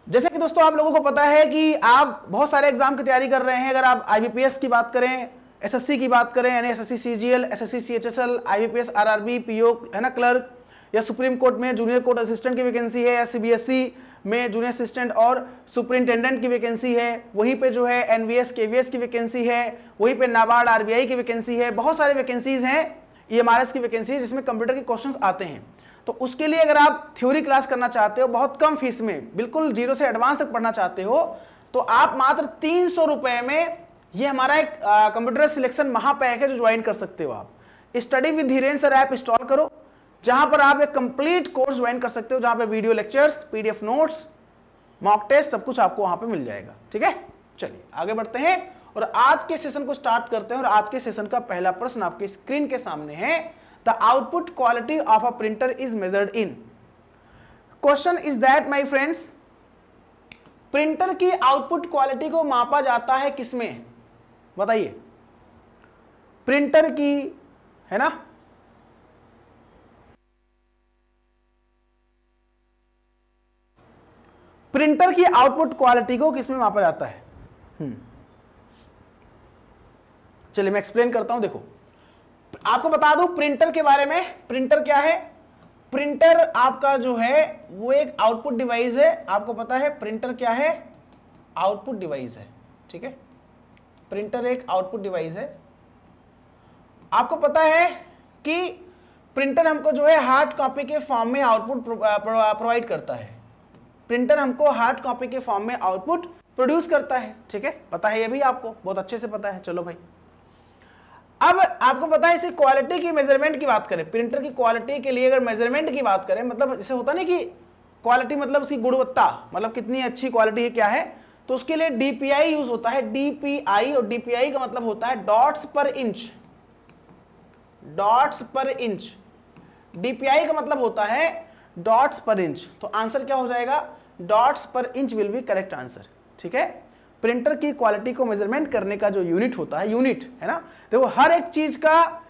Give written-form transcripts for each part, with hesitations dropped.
जैसे कि दोस्तों आप लोगों को पता है कि आप बहुत सारे एग्जाम की तैयारी कर रहे हैं। अगर आप आईबीपीएस की बात करें, एसएससी की बात करें, यानी SSC CGL, SSC CHSL, IBPS, RRB, PO, है ना, क्लर्क, या सुप्रीम कोर्ट में जूनियर कोर्ट असिस्टेंट की वैकेंसी है, या सीबीएसई में जूनियर असिस्टेंट और सुपरिंटेंडेंट की वैकेंसी है, वहीं पे जो है एनवीएस, केवीएस की वैकेंसी है, वहीं पे नाबार्ड, आरबीआई की वैकेंसी है, बहुत सारी वैकेंसीज हैं, ईएमआरएस की वैकेंसी है जिसमें कंप्यूटर के क्वेश्चंस आते हैं। तो उसके लिए अगर आप थ्योरी क्लास करना चाहते हो बहुत कम फीस में, बिल्कुल जीरो से एडवांस तक पढ़ना चाहते हो, तो आप मात्र 300 रुपए में ये हमारा एक कंप्यूटर सिलेक्शन महापैक है जो ज्वाइन कर सकते हो। आप study with Dhirendra sir app install करो, जहां पर आप एक कंप्लीट कोर्स ज्वाइन कर सकते हो, जहां पे video lectures, PDF notes, mock test, सब कुछ आपको वहां पे मिल जाएगा। ठीक है, चलिए आगे बढ़ते हैं और आज के सेशन को स्टार्ट करते हैं। और आज के सेशन का पहला प्रश्न आपके स्क्रीन के सामने है। The output quality of a printer is measured in. Question is that my friends, printer की आउटपुट क्वालिटी को मापा जाता है किसमें? बताइए। प्रिंटर की, है ना, प्रिंटर की आउटपुट क्वालिटी को किसमें मापा जाता है? चलिए मैं एक्सप्लेन करता हूं। देखो, आपको बता दूं प्रिंटर के बारे में। प्रिंटर क्या है? प्रिंटर आपका जो है वो एक आउटपुट डिवाइस है। आपको पता है प्रिंटर क्या है? आउटपुट डिवाइस है। ठीक है, प्रिंटर एक आउटपुट डिवाइस है। आपको पता है कि प्रिंटर हमको जो है हार्ड कॉपी के फॉर्म में आउटपुट प्रोवाइड करता है। प्रिंटर हमको हार्ड कॉपी के फॉर्म में आउटपुट प्रोड्यूस करता है। ठीक है, पता है, ये भी आपको बहुत अच्छे से पता है। चलो भाई, अब आपको पता है इसी क्वालिटी की मेजरमेंट की बात करें, प्रिंटर की क्वालिटी के लिए अगर मेजरमेंट की बात करें, मतलब जैसे होता नहीं कि क्वालिटी मतलब उसकी गुणवत्ता, मतलब कितनी अच्छी क्वालिटी है, क्या है, तो उसके लिए डीपीआई यूज होता है। डीपीआई, और डीपीआई का मतलब होता है डॉट्स पर इंच। डॉट्स पर इंच, डीपीआई का मतलब होता है डॉट्स पर इंच। तो आंसर क्या हो जाएगा? डॉट्स पर inch will be correct answer. ठीक है, प्रिंटर की क्वालिटी को मेजरमेंट करने का जो यूनिट होता है, यूनिट है ना, देखो हर एक चीज का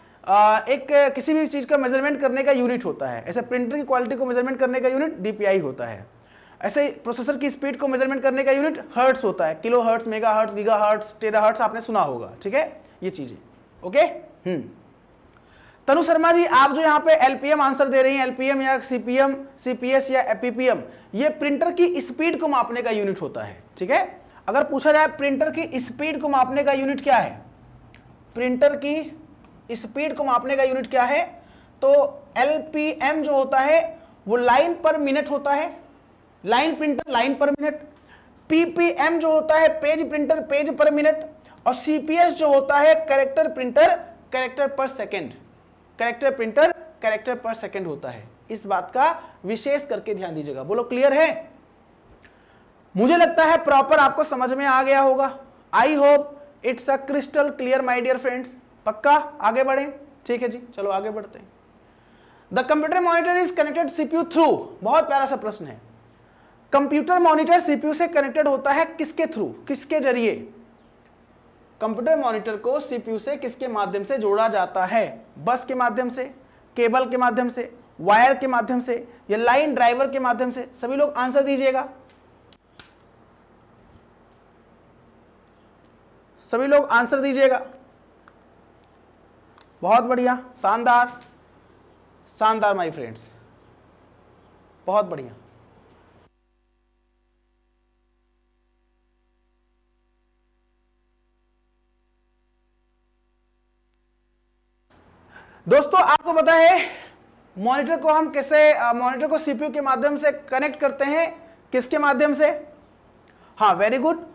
किसी भी चीज का मेजरमेंट करने का यूनिट होता है। ऐसे प्रिंटर की क्वालिटी को मेजरमेंट करने का यूनिट डीपीआई होता है। ऐसे प्रोसेसर की स्पीड को मेजरमेंट करने का यूनिट हर्ट्स होता है। Kilo hertz, mega hertz, giga hertz, tera hertz आपने सुना होगा। ठीक है, ये चीजें। ओके, तनु शर्मा जी, आप जो यहाँ पे एलपीएम आंसर दे रही हैं, एलपीएम या सीपीएम, सीपीएस या एपीपीएम, ये प्रिंटर की स्पीड को मापने का यूनिट होता है। ठीक है, अगर पूछा जाए प्रिंटर की स्पीड को मापने का यूनिट क्या है, प्रिंटर की स्पीड को मापने का यूनिट क्या है, तो एलपीएम जो होता है वो लाइन पर मिनट होता है। लाइन प्रिंटर लाइन पर मिनट। पीपीएम जो होता है पेज प्रिंटर पेज पर मिनट। और सीपीएस जो होता है कैरेक्टर प्रिंटर कैरेक्टर पर सेकेंड। कैरेक्टर प्रिंटर कैरेक्टर पर सेकेंड होता है। इस बात का विशेष करके ध्यान दीजिएगा। बोलो क्लियर है? मुझे लगता है प्रॉपर आपको समझ में आ गया होगा। I hope it's a crystal clear my dear friends. पक्का आगे बढ़े? ठीक है जी, चलो आगे बढ़ते हैं। The computer monitor is connected CPU through. बहुत प्यारा सा प्रश्न है। कंप्यूटर मॉनिटर सीपीयू से कनेक्टेड होता है किसके थ्रू, किसके जरिए? कंप्यूटर मॉनिटर को सीपीयू से किसके माध्यम से जोड़ा जाता है? बस के माध्यम से, केबल के माध्यम से, वायर के माध्यम से, या लाइन ड्राइवर के माध्यम से? सभी लोग आंसर दीजिएगा। सभी लोग आंसर दीजिएगा। बहुत बढ़िया, शानदार शानदार माय फ्रेंड्स, बहुत बढ़िया। दोस्तों आपको पता है मॉनिटर को हम कैसे, मॉनिटर को सीपीयू के माध्यम से कनेक्ट करते हैं, किसके माध्यम से? हाँ, वेरी गुड,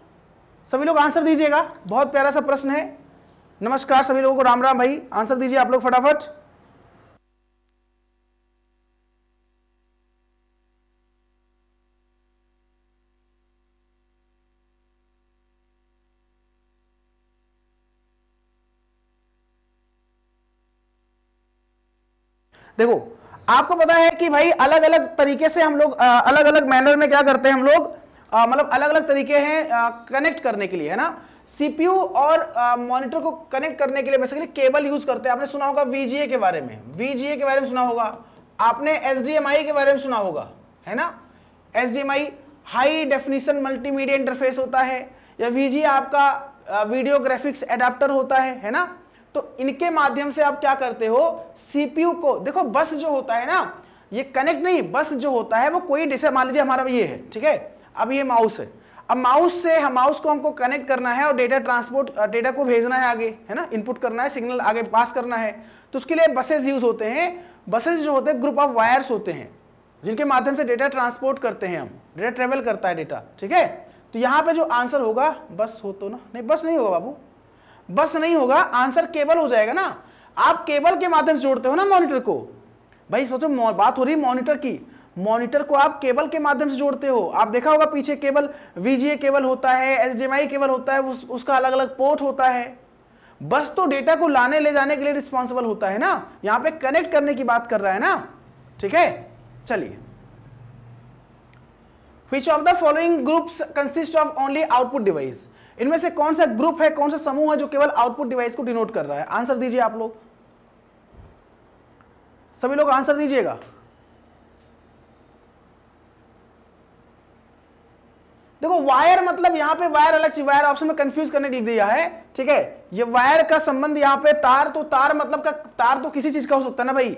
सभी लोग आंसर दीजिएगा। बहुत प्यारा सा प्रश्न है। नमस्कार सभी लोगों को, राम राम भाई, आंसर दीजिए आप लोग फटाफट। देखो आपको पता है कि भाई अलग अलग तरीके से हम लोग अलग अलग मैनर में क्या करते हैं हम लोग, मतलब अलग अलग तरीके हैं कनेक्ट करने के लिए, है ना। सीपीयू और मॉनिटर को कनेक्ट करने के लिए बेसिकली केबल यूज करते हैं। आपने सुना होगा वीजीए के बारे में, वीजीए के बारे में सुना होगा आपने, एचडीएमआई के बारे में सुना होगा, है ना। HDMI high definition multimedia interface होता है, या वीजी आपका वीडियो ग्राफिक्स एडाप्टर होता है ना। तो इनके माध्यम से आप क्या करते हो, सीपीयू को, देखो बस जो होता है ना, ये कनेक्ट नहीं, बस जो होता है वो कोई, जैसे मान लीजिए हमारा ये है, ठीक है, अब ये माउस है, अब माउस को हमको कनेक्ट करना है और डेटा को भेजना है आगे, है ना, इनपुट करना है, सिग्नल आगे पास करना है, तो उसके लिए बसेस यूज होते हैं। बसेस जो होते हैं ग्रुप ऑफ वायर्स होते हैं जिनके माध्यम से डेटा ट्रांसपोर्ट करते हैं हम, डेटा ट्रेवल करता है डेटा, ठीक है। तो यहाँ पे जो आंसर होगा, बस हो तो ना, नहीं बस नहीं होगा बाबू, बस नहीं होगा, आंसर केबल हो जाएगा ना। आप केबल के माध्यम से जोड़ते हो ना मॉनिटर को, भाई सोचो बात हो रही है मॉनिटर की, मॉनिटर को आप केबल के माध्यम से जोड़ते हो। आप देखा होगा पीछे केबल, वीजीए केबल होता है, एचडीएमआई केबल होता है, उसका अलग अलग पोर्ट होता है। बस तो डेटा को लाने ले जाने के लिए रिस्पॉन्सिबल होता है ना, यहां पे कनेक्ट करने की बात कर रहा है ना, ठीक है। चलिए, Which of the following groups consist of only output device? इनमें से कौन सा ग्रुप है, कौन सा समूह है जो केवल आउटपुट डिवाइस को डिनोट कर रहा है? आंसर दीजिए आप लोग, सभी लोग आंसर दीजिएगा। देखो वायर मतलब यहां पे वायर अलग चीज, वायर ऑप्शन में कंफ्यूज करने के लिए दिया है, ठीक है। ये वायर का संबंध यहां पे तार, तो तार मतलब का, तार तो किसी चीज का हो सकता है ना भाई,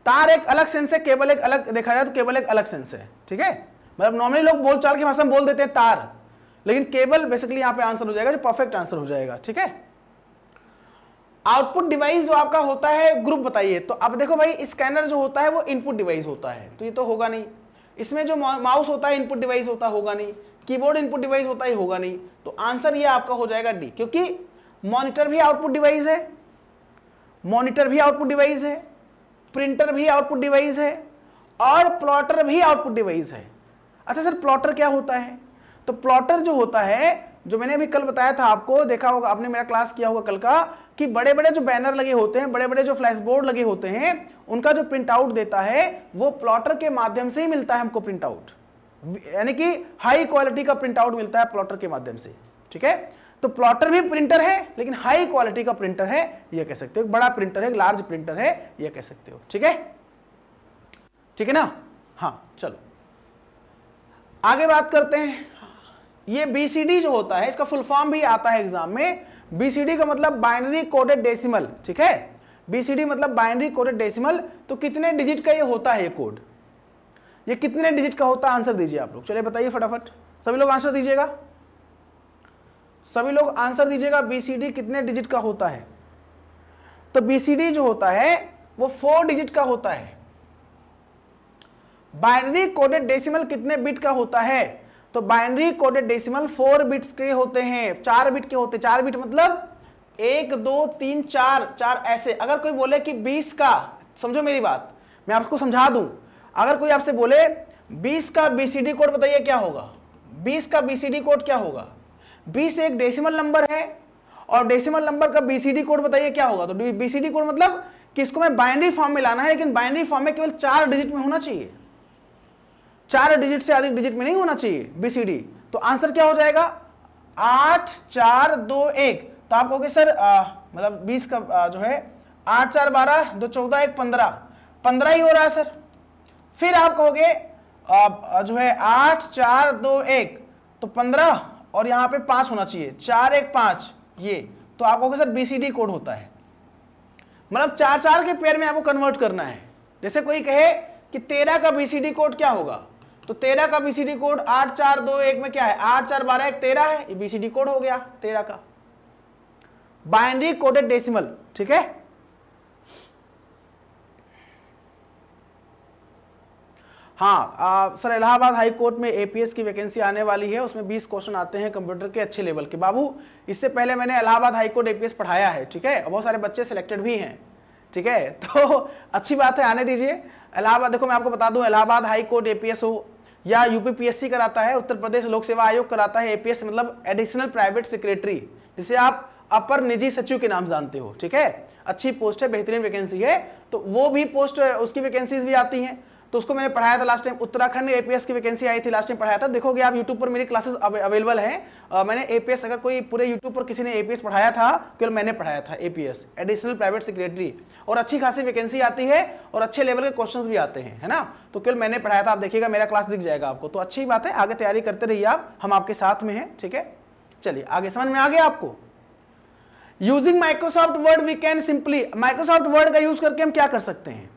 तार एक अलग सेंस है, केबल एक अलग, देखा जाए तो केबल एक अलग सेंस है, ठीक है। मतलब नॉर्मली लोग बोलचाल की भाषा में बोल देते हैं तार, लेकिन केबल बेसिकली यहां पे आंसर हो जाएगा, जो परफेक्ट आंसर हो जाएगा, ठीक है। आउटपुट डिवाइस जो आपका होता है ग्रुप बताइए। तो अब देखो भाई, स्कैनर जो होता है वो इनपुट डिवाइस होता है, तो ये तो होगा नहीं। इसमें जो माउस होता है इनपुट डिवाइस होता होगा नहीं, कीबोर्ड इनपुट डिवाइस होता ही होगा नहीं, तो आंसर ये आपका हो जाएगा डी, क्योंकि मॉनिटर भी आउटपुट डिवाइस है, मॉनिटर भी आउटपुट डिवाइस है, प्रिंटर भी आउटपुट डिवाइस है, और प्लॉटर भी आउटपुट डिवाइस है। अच्छा सर प्लॉटर क्या होता है? तो प्लॉटर जो होता है, जो मैंने अभी कल बताया था आपको, देखा होगा आपने, मेरा क्लास किया होगा कल का, कि बड़े बड़े जो बैनर लगे होते हैं, बड़े बड़े जो फ्लैश बोर्ड लगे होते हैं, उनका जो प्रिंट आउट देता है वो प्लॉटर के माध्यम से ही मिलता है हमको प्रिंट आउट, यानी कि हाई क्वालिटी का प्रिंट आउट मिलता है प्लॉटर के माध्यम से, ठीक है। तो प्लॉटर भी प्रिंटर है, लेकिन हाई क्वालिटी का प्रिंटर है, यह कह सकते हो, बड़ा प्रिंटर है, लार्ज प्रिंटर है, यह कह सकते हो, ठीक है, ठीक है ना। हाँ चलो आगे बात करते हैं। ये बीसीडी जो होता है, इसका फुल फॉर्म भी आता है एग्जाम में। बीसीडी का मतलब बाइनरी कोडेड डेसिमल, ठीक है। बीसीडी मतलब बाइनरी कोडेड डेसिमल। तो कितने डिजिट का ये होता है, ये कोड, ये कितने डिजिट का होता है? आंसर दीजिए आप लोग, चलिए बताइए फटाफट, सभी लोग आंसर दीजिएगा, सभी लोग आंसर दीजिएगा। बीसीडी कितने डिजिट का होता है? तो बीसीडी जो होता है वो 4 डिजिट का होता है। बाइनरी कोडेड डेसिमल कितने बिट का होता है? तो बाइनरी कोडेड डेसिमल 4 बिट्स के होते हैं, 4 बिट के होते हैं। 4 बिट मतलब 1 2 3 4, 4 ऐसे। अगर कोई बोले कि 20 का, समझो मेरी बात, मैं आपको समझा दूं, अगर कोई आपसे बोले 20 का बीसीडी कोड बताइए क्या होगा, 20 का बीसीडी कोड क्या होगा? 20 एक डेसिमल नंबर है, और डेसिमल नंबर का बीसीडी कोड बताइए क्या होगा? तो बीसीडी कोड मतलब कि इसको मैं बाइनरी फॉर्म में लाना है, लेकिन बाइनरी फॉर्म में केवल 4 डिजिट में होना चाहिए, 4 डिजिट से अधिक डिजिट में नहीं होना चाहिए बीसीडी। तो आंसर क्या हो जाएगा? 8 4 2 1। तो आप कहोगे सर मतलब 20 का जो है 8 4 12 2 14 1 15, 15 ही हो रहा है सर। फिर आप कहोगे जो है 8 4 2 1, तो 15 और यहाँ पे 5 होना चाहिए, 4 1 5 ये। तो आप कहोगे सर बीसीडी कोड होता है, मतलब 4 4 के पेयर में आपको कन्वर्ट करना है। जैसे कोई कहे कि 13 का बीसीडी कोड क्या होगा, तो 13 का बीसीडी कोड 8 4 2 1 में क्या है? 8 4 12 1 13 है, ये बीसीडी कोड हो गया 13 का, बाइनरी कोडेड डेसिमल, ठीक है। हाँ सर इलाहाबाद हाई कोर्ट में एपीएस की वैकेंसी आने वाली है, उसमें 20 क्वेश्चन आते हैं कंप्यूटर के अच्छे लेवल के। बाबू इससे पहले मैंने इलाहाबाद हाई कोर्ट एपीएस पढ़ाया है, ठीक है, बहुत सारे बच्चे सिलेक्टेड भी हैं, ठीक है, तो अच्छी बात है, आने दीजिए। इलाहाबाद देखो मैं आपको बता दूं, इलाहाबाद हाई कोर्ट एपीएस हो या यूपीपीएससी कराता है, उत्तर प्रदेश लोक सेवा आयोग कराता है एपीएस, मतलब एडिशनल प्राइवेट सेक्रेटरी, जिसे आप अपर निजी सचिव के नाम जानते हो, ठीक है। अच्छी पोस्ट है, बेहतरीन वैकेंसी है, तो वो भी पोस्ट, उसकी वैकेंसीज भी आती हैं। तो उसको मैंने पढ़ाया था लास्ट टाइम, उत्तराखंड एपीएस की वैकेंसी आई थी लास्ट टाइम पढ़ाया था, देखोगे आप यूट्यूब पर मेरी क्लासेस अवेलेबल हैं। मैंने एपीएस, अगर कोई पूरे यूट्यूब पर किसी ने एपीएस पढ़ाया था, केवल मैंने पढ़ाया था एपीएस, एडिशनल प्राइवेट सेक्रेटरी, और अच्छी खासी वैकेंसी आती है और अच्छे लेवल के क्वेश्चंस भी आते हैं, है ना। तो केवल मैंने पढ़ाया था, आप देखिएगा मेरा क्लास दिख जाएगा आपको। तो अच्छी बात है, आगे तैयारी करते रहिए आप, हम आपके साथ में हैं, ठीक है। चलिए आगे, समझ में आ गया आपको। Using Microsoft Word we can simply, Microsoft Word का यूज करके हम क्या कर सकते हैं,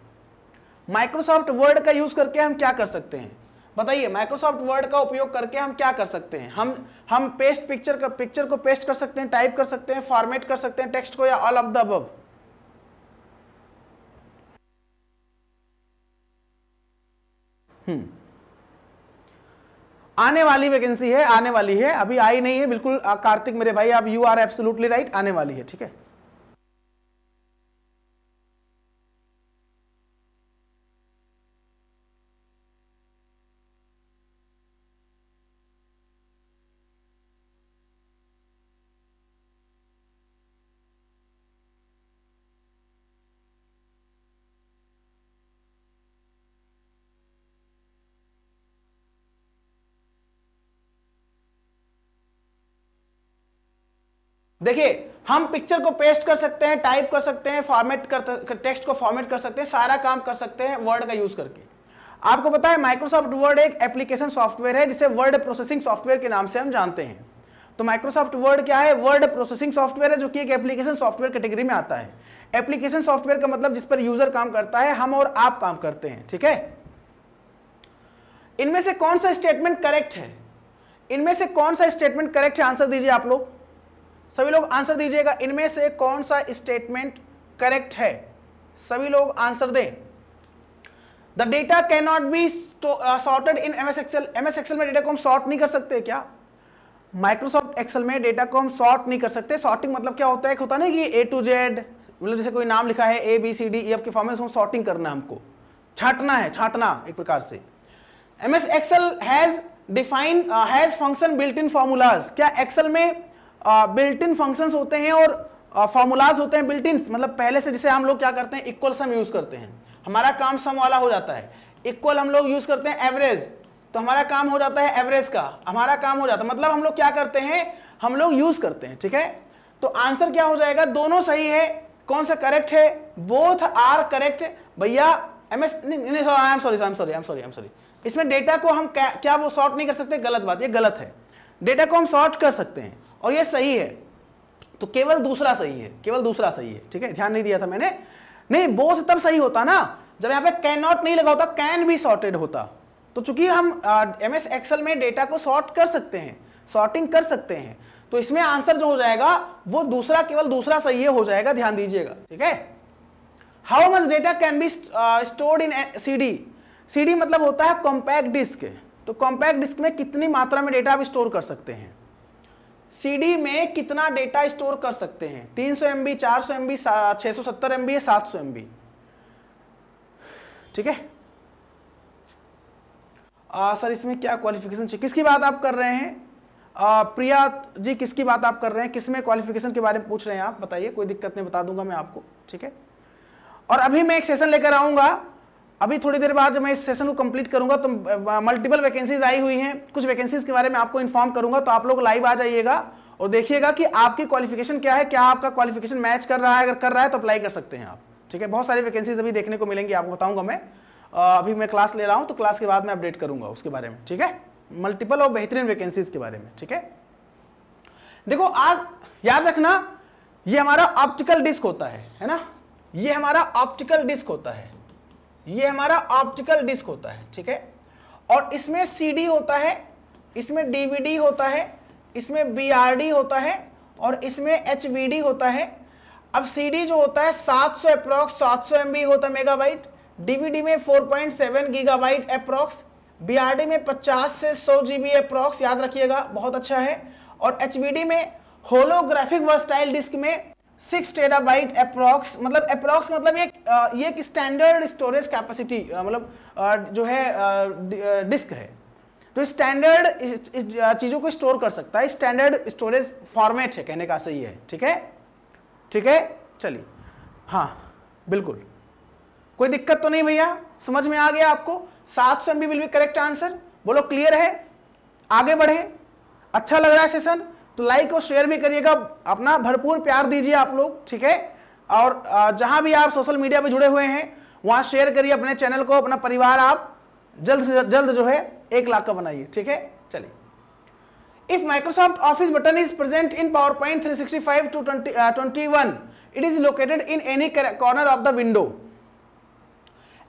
माइक्रोसॉफ्ट वर्ड का यूज करके हम क्या कर सकते हैं, बताइए। माइक्रोसॉफ्ट वर्ड का उपयोग करके हम क्या कर सकते हैं। हम पेस्ट पिक्चर को पेस्ट कर सकते हैं, टाइप कर सकते हैं, फॉर्मेट कर सकते हैं टेक्स्ट को, या ऑल ऑफ द अबव। आने वाली वैकेंसी है, आने वाली है, अभी आई नहीं है बिल्कुल। कार्तिक मेरे भाई, आप यू आर एब्सोल्युटली राइट, आने वाली है, ठीक है। देखिए, हम पिक्चर को पेस्ट कर सकते हैं, टाइप कर सकते हैं, टेक्स्ट को फॉर्मेट कर सकते हैं, सारा काम कर सकते हैं वर्ड का यूज करके। आपको पता है माइक्रोसॉफ्ट वर्ड एक एप्लीकेशन सॉफ्टवेयर है जिसे वर्ड प्रोसेसिंग सॉफ्टवेयर के नाम से हम जानते हैं। तो माइक्रोसॉफ्ट वर्ड क्या है, वर्ड प्रोसेसिंग सॉफ्टवेयर है, जो कि एक एप्लीकेशन सॉफ्टवेयर कैटेगरी में आता है। एप्लीकेशन सॉफ्टवेयर का मतलब जिस पर यूजर काम करता है, हम और आप काम करते हैं, ठीक है। इनमें से कौन सा स्टेटमेंट करेक्ट है, इनमें से कौन सा स्टेटमेंट करेक्ट है, आंसर दीजिए आप लोग, सभी लोग आंसर दीजिएगा। इनमें से कौन सा स्टेटमेंट करेक्ट है, सभी लोग आंसर दें। The data can not be sorted in MS Excel. MS Excel में डेटा को हम सॉर्ट नहीं कर सकते क्या, माइक्रोसॉफ्ट एक्सेल में डेटा को हम सॉर्ट नहीं कर सकते। सॉर्टिंग मतलब क्या होता है, होता नहीं कि ए टू जेड, मतलब जैसे कोई नाम लिखा है A B C D E F के फॉर्म में, उसको सॉर्टिंग करना है, हमको छांटना है, छांटना एक प्रकार से। MS Excel has function built in formulas. क्या एक्सेल में बिल्ट इन फंक्शंस होते हैं और फॉर्मूलाज होते हैं बिल्ट इन, मतलब पहले से। जैसे हम लोग क्या करते हैं, इक्वल सम यूज करते हैं, हमारा काम सम वाला हो जाता है। इक्वल हम लोग यूज करते हैं एवरेज, तो हमारा काम हो जाता है एवरेज का, हमारा काम हो जाता है, मतलब हम लोग क्या करते हैं, हम लोग यूज करते हैं, ठीक है। तो आंसर क्या हो जाएगा, दोनों सही है। कौन सा करेक्ट है, बोथ आर करेक्ट भैया। एमएस आई एम सॉरी, इसमें डेटा को हम क्या वो सॉर्ट नहीं कर सकते, गलत बात, ये गलत है। डेटा को हम सॉर्ट कर सकते हैं और ये सही है, तो केवल दूसरा सही है, केवल दूसरा सही है, ठीक है। ध्यान नहीं दिया था मैंने, नहीं बोथ तब सही होता ना जब यहाँ पे कैन नॉट नहीं लगा होता, कैन भी सॉर्टेड होता। तो चूंकि हम एमएस एक्सेल में डेटा को सॉर्ट कर सकते हैं, सॉर्टिंग कर सकते हैं, तो इसमें आंसर जो हो जाएगा वो दूसरा, केवल दूसरा सही है हो जाएगा, ध्यान दीजिएगा, ठीक है। How much data can be stored in CD. CD मतलब होता है कॉम्पैक्ट डिस्क। तो कॉम्पैक्ट डिस्क में कितनी मात्रा में डेटा आप स्टोर कर सकते हैं, सीडी में कितना डेटा स्टोर कर सकते हैं, 300 MB, 400 MB, 670 MB, 700 MB, ठीक है। सर इसमें क्या क्वालिफिकेशन चाहिए, किसकी बात आप कर रहे हैं, प्रिया जी किसकी बात आप कर रहे हैं, किसमें क्वालिफिकेशन के बारे में पूछ रहे हैं आप, बताइए, कोई दिक्कत नहीं, बता दूंगा मैं आपको, ठीक है। और अभी मैं एक सेशन लेकर आऊंगा, अभी थोड़ी देर बाद जब मैं इस सेशन को कंप्लीट करूंगा तो मल्टीपल वैकेंसीज आई हुई हैं, कुछ वैकेंसीज के बारे में आपको इन्फॉर्म करूंगा, तो आप लोग लाइव आ जाइएगा और देखिएगा कि आपकी क्वालिफिकेशन क्या है, क्या आपका क्वालिफिकेशन मैच कर रहा है, अगर कर रहा है तो अप्लाई कर सकते हैं आप, ठीक है। बहुत सारी वैकेंसीज अभी देखने को मिलेंगी, आपको बताऊंगा मैं। अभी मैं क्लास ले रहा हूं तो क्लास के बाद मैं अपडेट करूंगा उसके बारे में, ठीक है, मल्टीपल और बेहतरीन वैकेंसीज के बारे में, ठीक है। देखो आप याद रखना, ये हमारा ऑप्टिकल डिस्क होता है ना, ये हमारा ऑप्टिकल डिस्क होता है, ये हमारा ऑप्टिकल डिस्क होता है, ठीक है। और इसमें सीडी होता है, इसमें डीवीडी होता है, इसमें बीआरडी होता है और इसमें एचवीडी होता है। अब सीडी जो होता है 700 अप्रॉक्स 700 MB होता है मेगाबाइट, डीवीडी में 4.7 गीगाबाइट अप्रॉक्स, बीआरडी में 50 से 100 GB अप्रॉक्स, याद रखिएगा, बहुत अच्छा है। और एचवीडी में होलोग्राफिक वर्सटाइल डिस्क में 6 टेराबाइट अप्रॉक्स, मतलब अप्रॉक्स मतलब ये एक स्टैंडर्ड स्टोरेज कैपेसिटी, मतलब जो है डिस्क है, तो स्टैंडर्ड चीज़ों को स्टोर कर सकता है, स्टैंडर्ड स्टोरेज फॉर्मेट है, कहने का सही है, ठीक है, ठीक है। चलिए, हाँ बिल्कुल, कोई दिक्कत तो नहीं भैया, समझ में आ गया आपको? 700 MB will be correct answer. बोलो क्लियर है? आगे बढ़े। अच्छा लग रहा है सेशन तो लाइक और शेयर भी करिएगा, अपना भरपूर प्यार दीजिए आप लोग, ठीक है? और जहां भी आप सोशल मीडिया पे जुड़े हुए हैं वहां शेयर करिए अपने चैनल को, अपना परिवार आप जल्द से जल्द जो है 1 लाख का बनाइए, ठीक है? चलिए, if Microsoft office button is present in PowerPoint 365 to 21 it is located in any corner of the window.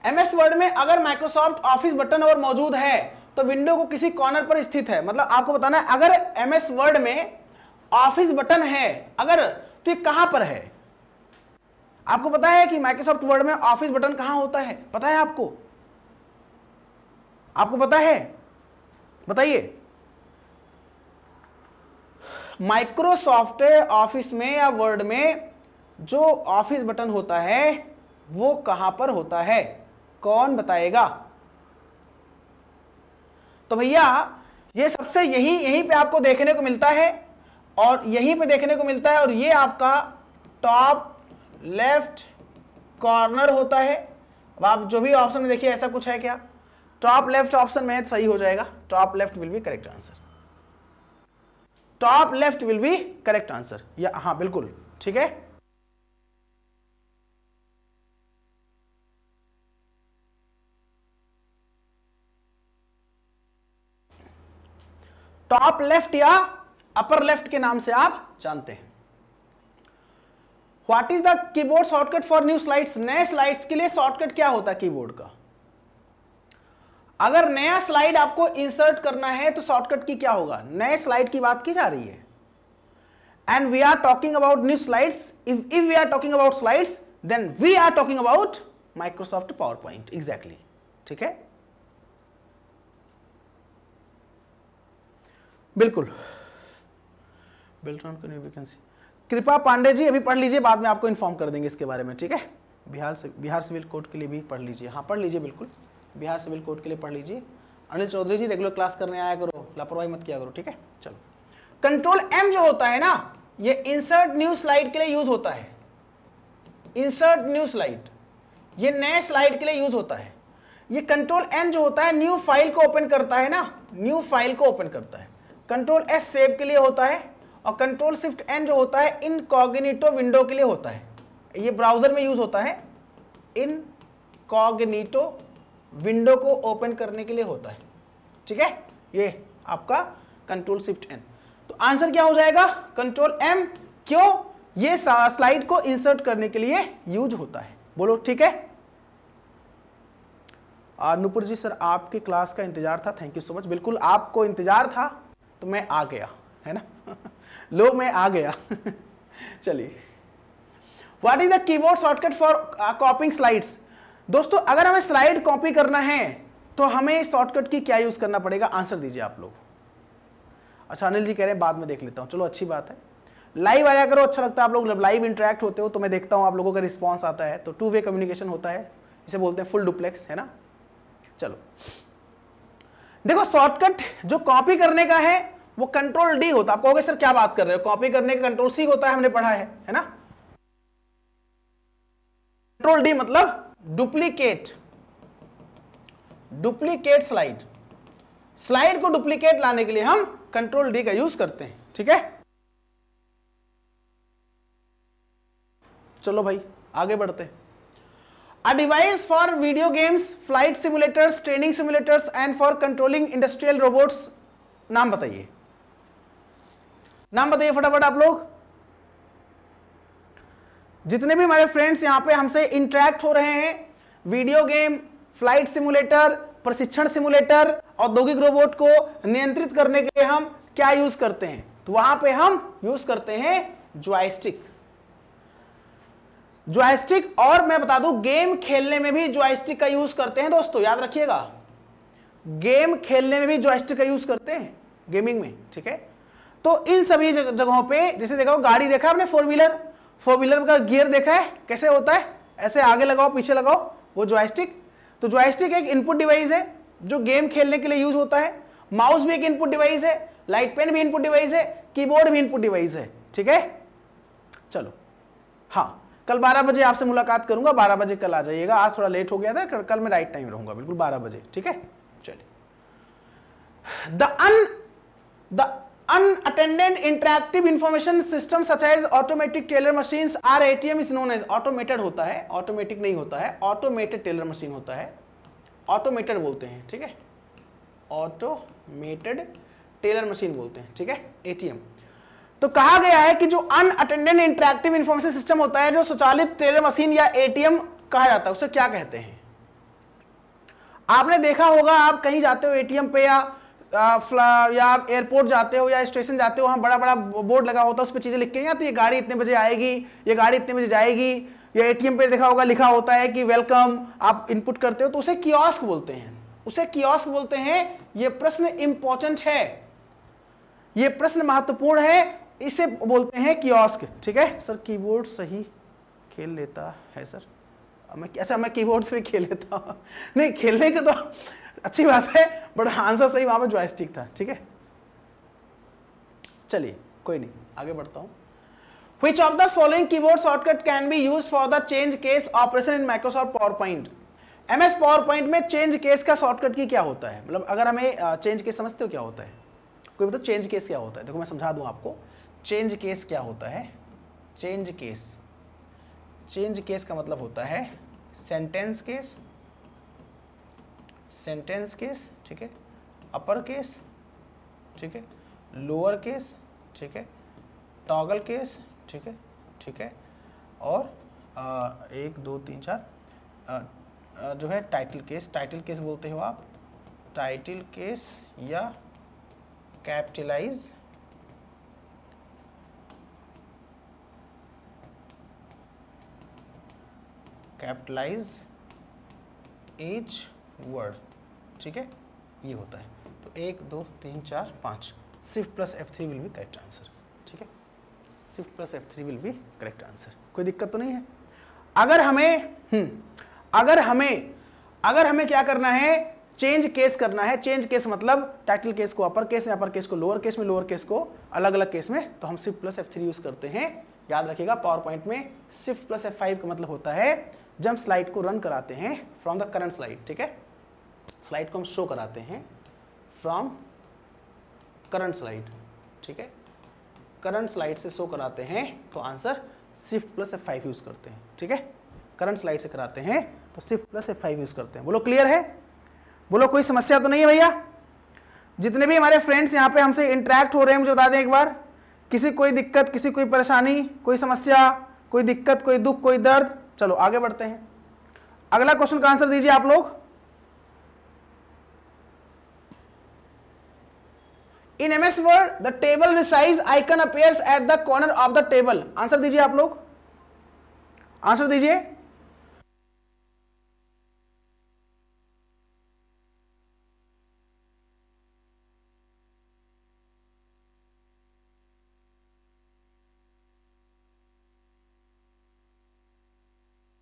MS word में अगर माइक्रोसॉफ्ट ऑफिस बटन और मौजूद है तो विंडो को किसी कॉर्नर पर स्थित है। मतलब आपको बताना है अगर MS वर्ड में ऑफिस बटन है अगर, तो ये कहां पर है? आपको पता है कि माइक्रोसॉफ्ट वर्ड में ऑफिस बटन कहां होता है? पता है आपको? आपको पता है? बताइए। माइक्रोसॉफ्ट ऑफिस में या वर्ड में जो ऑफिस बटन होता है वो कहां पर होता है? कौन बताएगा? तो भैया ये सबसे यहीं पे आपको देखने को मिलता है और यहीं पे देखने को मिलता है और ये आपका टॉप लेफ्ट कॉर्नर होता है। अब आप जो भी ऑप्शन में देखिए ऐसा कुछ है क्या? टॉप लेफ्ट ऑप्शन में सही हो जाएगा। Top left will be correct answer. Top left will be correct answer, या हाँ बिल्कुल ठीक है। टॉप लेफ्ट या अपर लेफ्ट के नाम से आप जानते हैं। What is the keyboard shortcut for new slides? नए स्लाइड्स के लिए शॉर्टकट क्या होता है कीबोर्ड का? अगर नया स्लाइड आपको इंसर्ट करना है तो शॉर्टकट की क्या होगा? नए स्लाइड की बात की जा रही है and we are talking about new slides. If we are talking about slides then we are talking about Microsoft PowerPoint. Exactly, ठीक है, बिल्कुल। बिल्टन वैकेंसी कृपा पांडे जी अभी पढ़ लीजिए, बाद में आपको इन्फॉर्म कर देंगे इसके बारे में, ठीक है? बिहार सिविल कोड के लिए भी पढ़ लीजिए। हाँ पढ़ लीजिए, बिल्कुल बिहार सिविल कोड के लिए पढ़ लीजिए। अनिल चौधरी जी रेगुलर क्लास करने आया करो, लापरवाही मत किया करो, ठीक है? चलो, कंट्रोल M जो होता है ना, ये इंसर्ट न्यू स्लाइड के लिए यूज होता है। इंसर्ट न्यू स्लाइड, ये नए स्लाइड के लिए यूज होता है। ये कंट्रोल N जो होता है न्यू फाइल को ओपन करता है ना, न्यू फाइल को ओपन करता है। कंट्रोल S सेव के लिए होता है और कंट्रोल शिफ्ट N जो होता है इनकॉग्निटो विंडो के लिए होता है। ये ब्राउजर में यूज होता है, इनकॉग्निटो विंडो को ओपन करने के लिए होता है, ठीक है? ये आपका कंट्रोल शिफ्ट N। तो आंसर क्या हो जाएगा? Control M। क्यों? ये स्लाइड को इंसर्ट करने के लिए यूज होता है। बोलो ठीक है? नुपुर जी सर आपके क्लास का इंतजार था, थैंक यू सो मच। बिल्कुल आपको इंतजार था तो मैं आ गया, है ना? लो मैं आ गया। चलिए, what is the keyboard shortcut for कॉपिंग slides? दोस्तों अगर हमें स्लाइड कॉपी करना है तो हमें शॉर्टकट की क्या यूज करना पड़ेगा? आंसर दीजिए आप लोग। अच्छा अनिल जी कह रहे हैं बाद में देख लेता हूं, चलो अच्छी बात है। लाइव आया करो, अच्छा लगता है आप लोग जब लाइव इंटरेक्ट होते हो तो मैं देखता हूं आप लोगों का रिस्पॉन्स आता है, तो 2 वे कम्युनिकेशन होता है, इसे बोलते हैं फुल डुप्लेक्स, है ना? चलो देखो, शॉर्टकट जो कॉपी करने का है वो कंट्रोल D होता है। आप कहोगे सर क्या बात कर रहे हो, कॉपी करने का कंट्रोल C होता है, हमने पढ़ा है ना? कंट्रोल D मतलब डुप्लीकेट, डुप्लीकेट स्लाइड। स्लाइड को डुप्लीकेट लाने के लिए हम कंट्रोल D का यूज करते हैं, ठीक है? चलो भाई आगे बढ़ते हैं। A device for video games, flight simulators, training simulators and for controlling industrial robots। नाम बताइए, नाम बताइए फटाफट आप लोग। जितने भी हमारे फ्रेंड्स यहां पे हमसे इंटरेक्ट हो रहे हैं, वीडियो गेम, फ्लाइट सिमुलेटर, प्रशिक्षण सिमुलेटर, औद्योगिक रोबोट को नियंत्रित करने के लिए हम क्या यूज करते हैं? तो वहां पे हम यूज करते हैं जॉयस्टिक। जॉयस्टिक, और मैं बता दूं गेम खेलने में भी जॉयस्टिक का यूज करते हैं दोस्तों, याद रखिएगा। गेम खेलने में भी जॉयस्टिक का यूज करते हैं, गेमिंग में, ठीक है? तो इन सभी जगहों पे, जैसे देखो गाड़ी देखा आपने, फोर व्हीलर का गियर देखा है कैसे होता है? ऐसे आगे लगाओ पीछे लगाओ, वो जॉयस्टिक। तो जॉयस्टिक एक इनपुट डिवाइस है जो गेम खेलने के लिए यूज होता है। माउस भी एक इनपुट डिवाइस है, लाइट पेन भी इनपुट डिवाइस है, कीबोर्ड भी इनपुट डिवाइस है, ठीक है? चलो हाँ, कल 12 बजे आपसे मुलाकात करूंगा, 12 बजे कल आ जाइएगा, आज थोड़ा लेट हो गया था, कल मैं राइट टाइम रहूंगा बिल्कुल 12 बजे, ठीक है। चलिए, the unattended interactive information system such as automatic teller machines or ATM is known as, automated होता है, automatic नहीं होता है, automated teller machine होता है, automated बोलते हैं, ठीक है, automated teller machine बोलते हैं, ठीक है, ATM। तो कहा गया है कि जो अनअटेंडेड इंटरैक्टिव इंफॉर्मेशन सिस्टम होता है, जो स्वचालित टेलर मशीन या एटीएम कहा जाता है, उसे क्या कहते हैं? आपने देखा होगा, आप कहीं जाते हो एटीएम पे या आप एयरपोर्ट जाते हो या स्टेशन जाते हो, वहां बड़ा बड़ा बोर्ड लगा होता है, उस पर चीजें लिख के नहीं आती, ये गाड़ी इतने बजे आएगी, ये गाड़ी इतने बजे जाएगी, या एटीएम पे देखा होगा लिखा होता है कि वेलकम, आप इनपुट करते हो, तो उसे कियोस्क बोलते हैं, उसे कियोस्क बोलते हैं। ये प्रश्न इंपॉर्टेंट है, ये प्रश्न महत्वपूर्ण है, इसे बोलते हैं कियोस्क, ठीक है। सर कीबोर्ड सही खेल लेता है सर, अच्छा मैं कीबोर्ड से भी खेल लेता हूँ, नहीं खेलने का तो अच्छी बात है, बट आंसर सही वहां पर जॉयस्टिक था, ठीक है। चलिए कोई नहीं, आगे बढ़ता हूं। Which of the following keyboard shortcut can be used for the change case operation in Microsoft PowerPoint? MS PowerPoint में चेंज केस का शॉर्टकट की क्या होता है? मतलब अगर हमें चेंज केस समझते हो क्या होता है? कोई बताओ चेंज केस क्या होता है? देखो मैं समझा दूं आपको, चेंज केस क्या होता है। चेंज केस का मतलब होता है सेंटेंस केस, सेंटेंस केस, ठीक है, अपर केस, ठीक है, लोअर केस, ठीक है, टॉगल केस, ठीक है, ठीक है, और 1 2 3 4 जो है टाइटल केस, टाइटल केस बोलते हो आप, टाइटल केस या कैपिटलाइज ईच वर्ड, ठीक है, ये होता है। तो 1 2 3 4 5, shift plus F3 will be correct answer, ठीक है, shift plus F3 will be correct answer. कोई दिक्कत तो नहीं है? अगर हमें क्या करना है, चेंज केस करना है। चेंज केस मतलब टाइटल केस को अपर केस में, अपर केस को लोअर केस में, लोअर केस को अलग अलग केस में, तो हम शिफ्ट प्लस F3 यूज करते हैं। याद रखिएगा पावर पॉइंट में शिफ्ट प्लस F5 का मतलब होता है जब हम स्लाइड को रन कराते हैं फ्रॉम द करंट स्लाइड, ठीक है, स्लाइड को हम शो कराते हैं फ्रॉम करंट स्लाइड, ठीक है, करंट स्लाइड से शो कराते हैं तो answer shift plus F5 use करते हैं, ठीक है, करंट स्लाइड से कराते हैं तो शिफ्ट प्लस F5 यूज करते हैं। बोलो क्लियर है? बोलो कोई समस्या तो नहीं है भैया? जितने भी हमारे फ्रेंड्स यहाँ पे हमसे इंटरेक्ट हो रहे हैं मुझे बता दें एक बार, किसी कोई दिक्कत, किसी कोई परेशानी, कोई समस्या, कोई दिक्कत, कोई दुख, कोई दर्द? चलो आगे बढ़ते हैं, अगला क्वेश्चन का आंसर दीजिए आप लोग। In MS Word, the table resize icon appears at the corner of the table. Answer दीजिए आप लोग, आंसर दीजिए।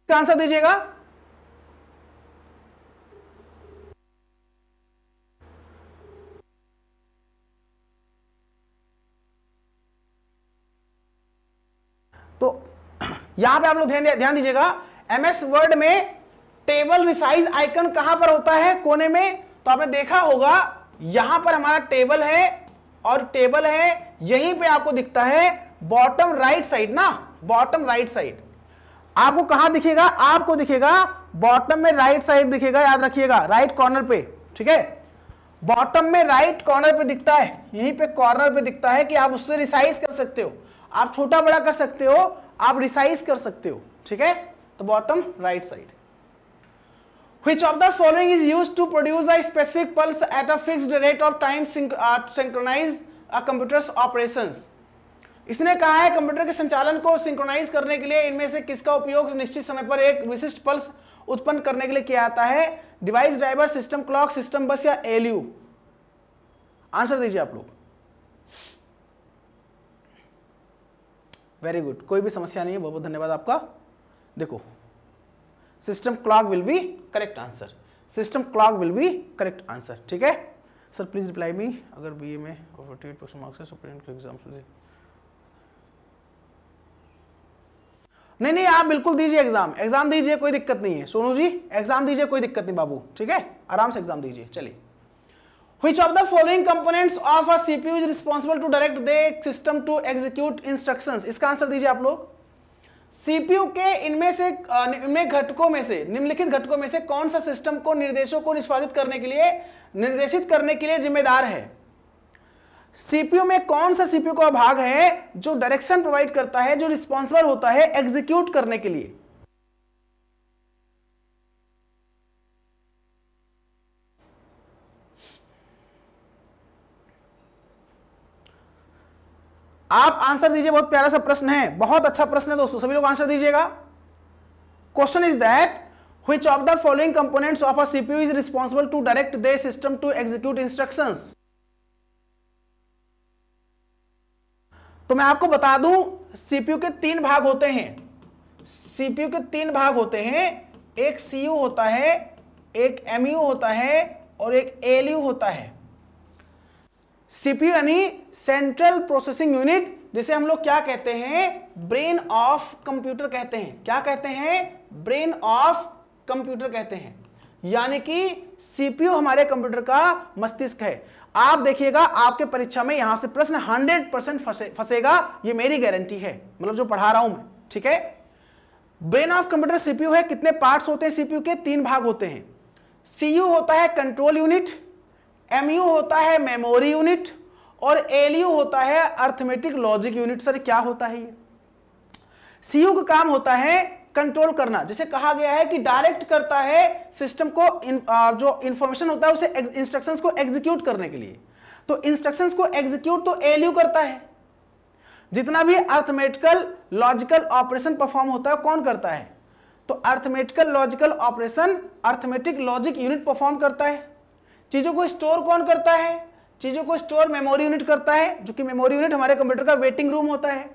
आंसर दीजिएगा। तो यहां पे आप लोग ध्यान दीजिएगा, MS वर्ड में टेबल रिसाइज आइकन कहां पर होता है? कोने में। तो आपने देखा होगा यहां पर हमारा टेबल है और टेबल है, यहीं पे आपको दिखता है बॉटम राइट साइड ना, बॉटम राइट साइड आपको कहां दिखेगा? आपको दिखेगा बॉटम में राइट साइड दिखेगा, याद रखिएगा, राइट कॉर्नर पे, ठीक है, बॉटम में राइट कॉर्नर पे दिखता है, यहीं पे कॉर्नर पे दिखता है कि आप उससे रिसाइज कर सकते हो, आप छोटा बड़ा कर सकते हो, आप रिसाइज कर सकते हो, ठीक है, तो bottom right side. Which of the following is used to produce a specific pulse at a fixed rate of time synchronize a computer's operations? इसने कहा है कंप्यूटर के संचालन को सिंक्रोनाइज करने के लिए इनमें से किसका उपयोग निश्चित समय पर एक विशिष्ट पल्स उत्पन्न करने के लिए किया जाता है? Device driver, system clock, system बस या ALU? आंसर दीजिए आप लोग। वेरी गुड, कोई भी समस्या नहीं है, बहुत बहुत धन्यवाद आपका। देखो system clock will be correct answer, system clock will be correct answer, ठीक है। सर प्लीज रिप्लाई मी, अगर BA में 48% मार्क्स है सुप्रीम के एग्जाम से। नहीं नहीं, आप बिल्कुल दीजिए एग्जाम, एग्जाम दीजिए, कोई दिक्कत नहीं है सोनू जी, एग्जाम दीजिए, कोई दिक्कत नहीं बाबू, ठीक है, आराम से एग्जाम दीजिए। चलिए, Which of the following components of a CPU is responsible to direct the system to execute instructions? इसका आंसर दीजिए आप लोग। CPU के इनमें घटकों में से, निम्नलिखित घटकों में से कौन सा सिस्टम को निर्देशों को निष्पादित करने के लिए, निर्देशित करने के लिए जिम्मेदार है? CPU में कौन सा CPU का भाग है जो डायरेक्शन प्रोवाइड करता है, जो रिस्पॉन्सिबल होता है एग्जीक्यूट करने के लिए? आप आंसर दीजिए, बहुत प्यारा सा प्रश्न है, बहुत अच्छा प्रश्न है दोस्तों, सभी लोग आंसर दीजिएगा। Question is that which of the following components of a CPU is responsible to direct the system to execute instructions. तो मैं आपको बता दूं, सीपीयू के 3 भाग होते हैं, सीपीयू के 3 भाग होते हैं, एक सीयू होता है, एक एमयू होता है और एक एलयू होता है। सीपीयू यानी सेंट्रल प्रोसेसिंग यूनिट, जिसे हम लोग क्या कहते हैं, ब्रेन ऑफ कंप्यूटर कहते हैं। क्या कहते हैं? ब्रेन ऑफ कंप्यूटर कहते हैं। यानी कि सीपीयू हमारे कंप्यूटर का मस्तिष्क है। आप देखिएगा आपके परीक्षा में यहां से प्रश्न 100% फंसेगा, ये मेरी गारंटी है, मतलब जो पढ़ा रहा हूं मैं, ठीक है। ब्रेन ऑफ कंप्यूटर सीपीयू है। कितने पार्ट्स होते हैं सीपीयू के? 3 भाग होते हैं। सीयू होता है कंट्रोल यूनिट, एमयू होता है मेमोरी यूनिट और एलयू होता है अर्थमेटिक लॉजिक यूनिट। सर क्या होता है ये? सीयू का काम होता है कंट्रोल करना, जैसे कहा गया है कि डायरेक्ट करता है सिस्टम को, जो इंफॉर्मेशन होता है उसे इंस्ट्रक्शंस को एग्जीक्यूट करने के लिए। तो इंस्ट्रक्शंस को एग्जीक्यूट तो एलयू करता है। जितना भी अर्थमेटिकल लॉजिकल ऑपरेशन परफॉर्म होता है कौन करता है? तो arithmetical logical operation arithmetic logic unit perform करता है। चीजों को स्टोर कौन करता है? चीजों को स्टोर मेमोरी यूनिट करता है, जो कि मेमोरी यूनिट हमारे कंप्यूटर का वेटिंग रूम होता है।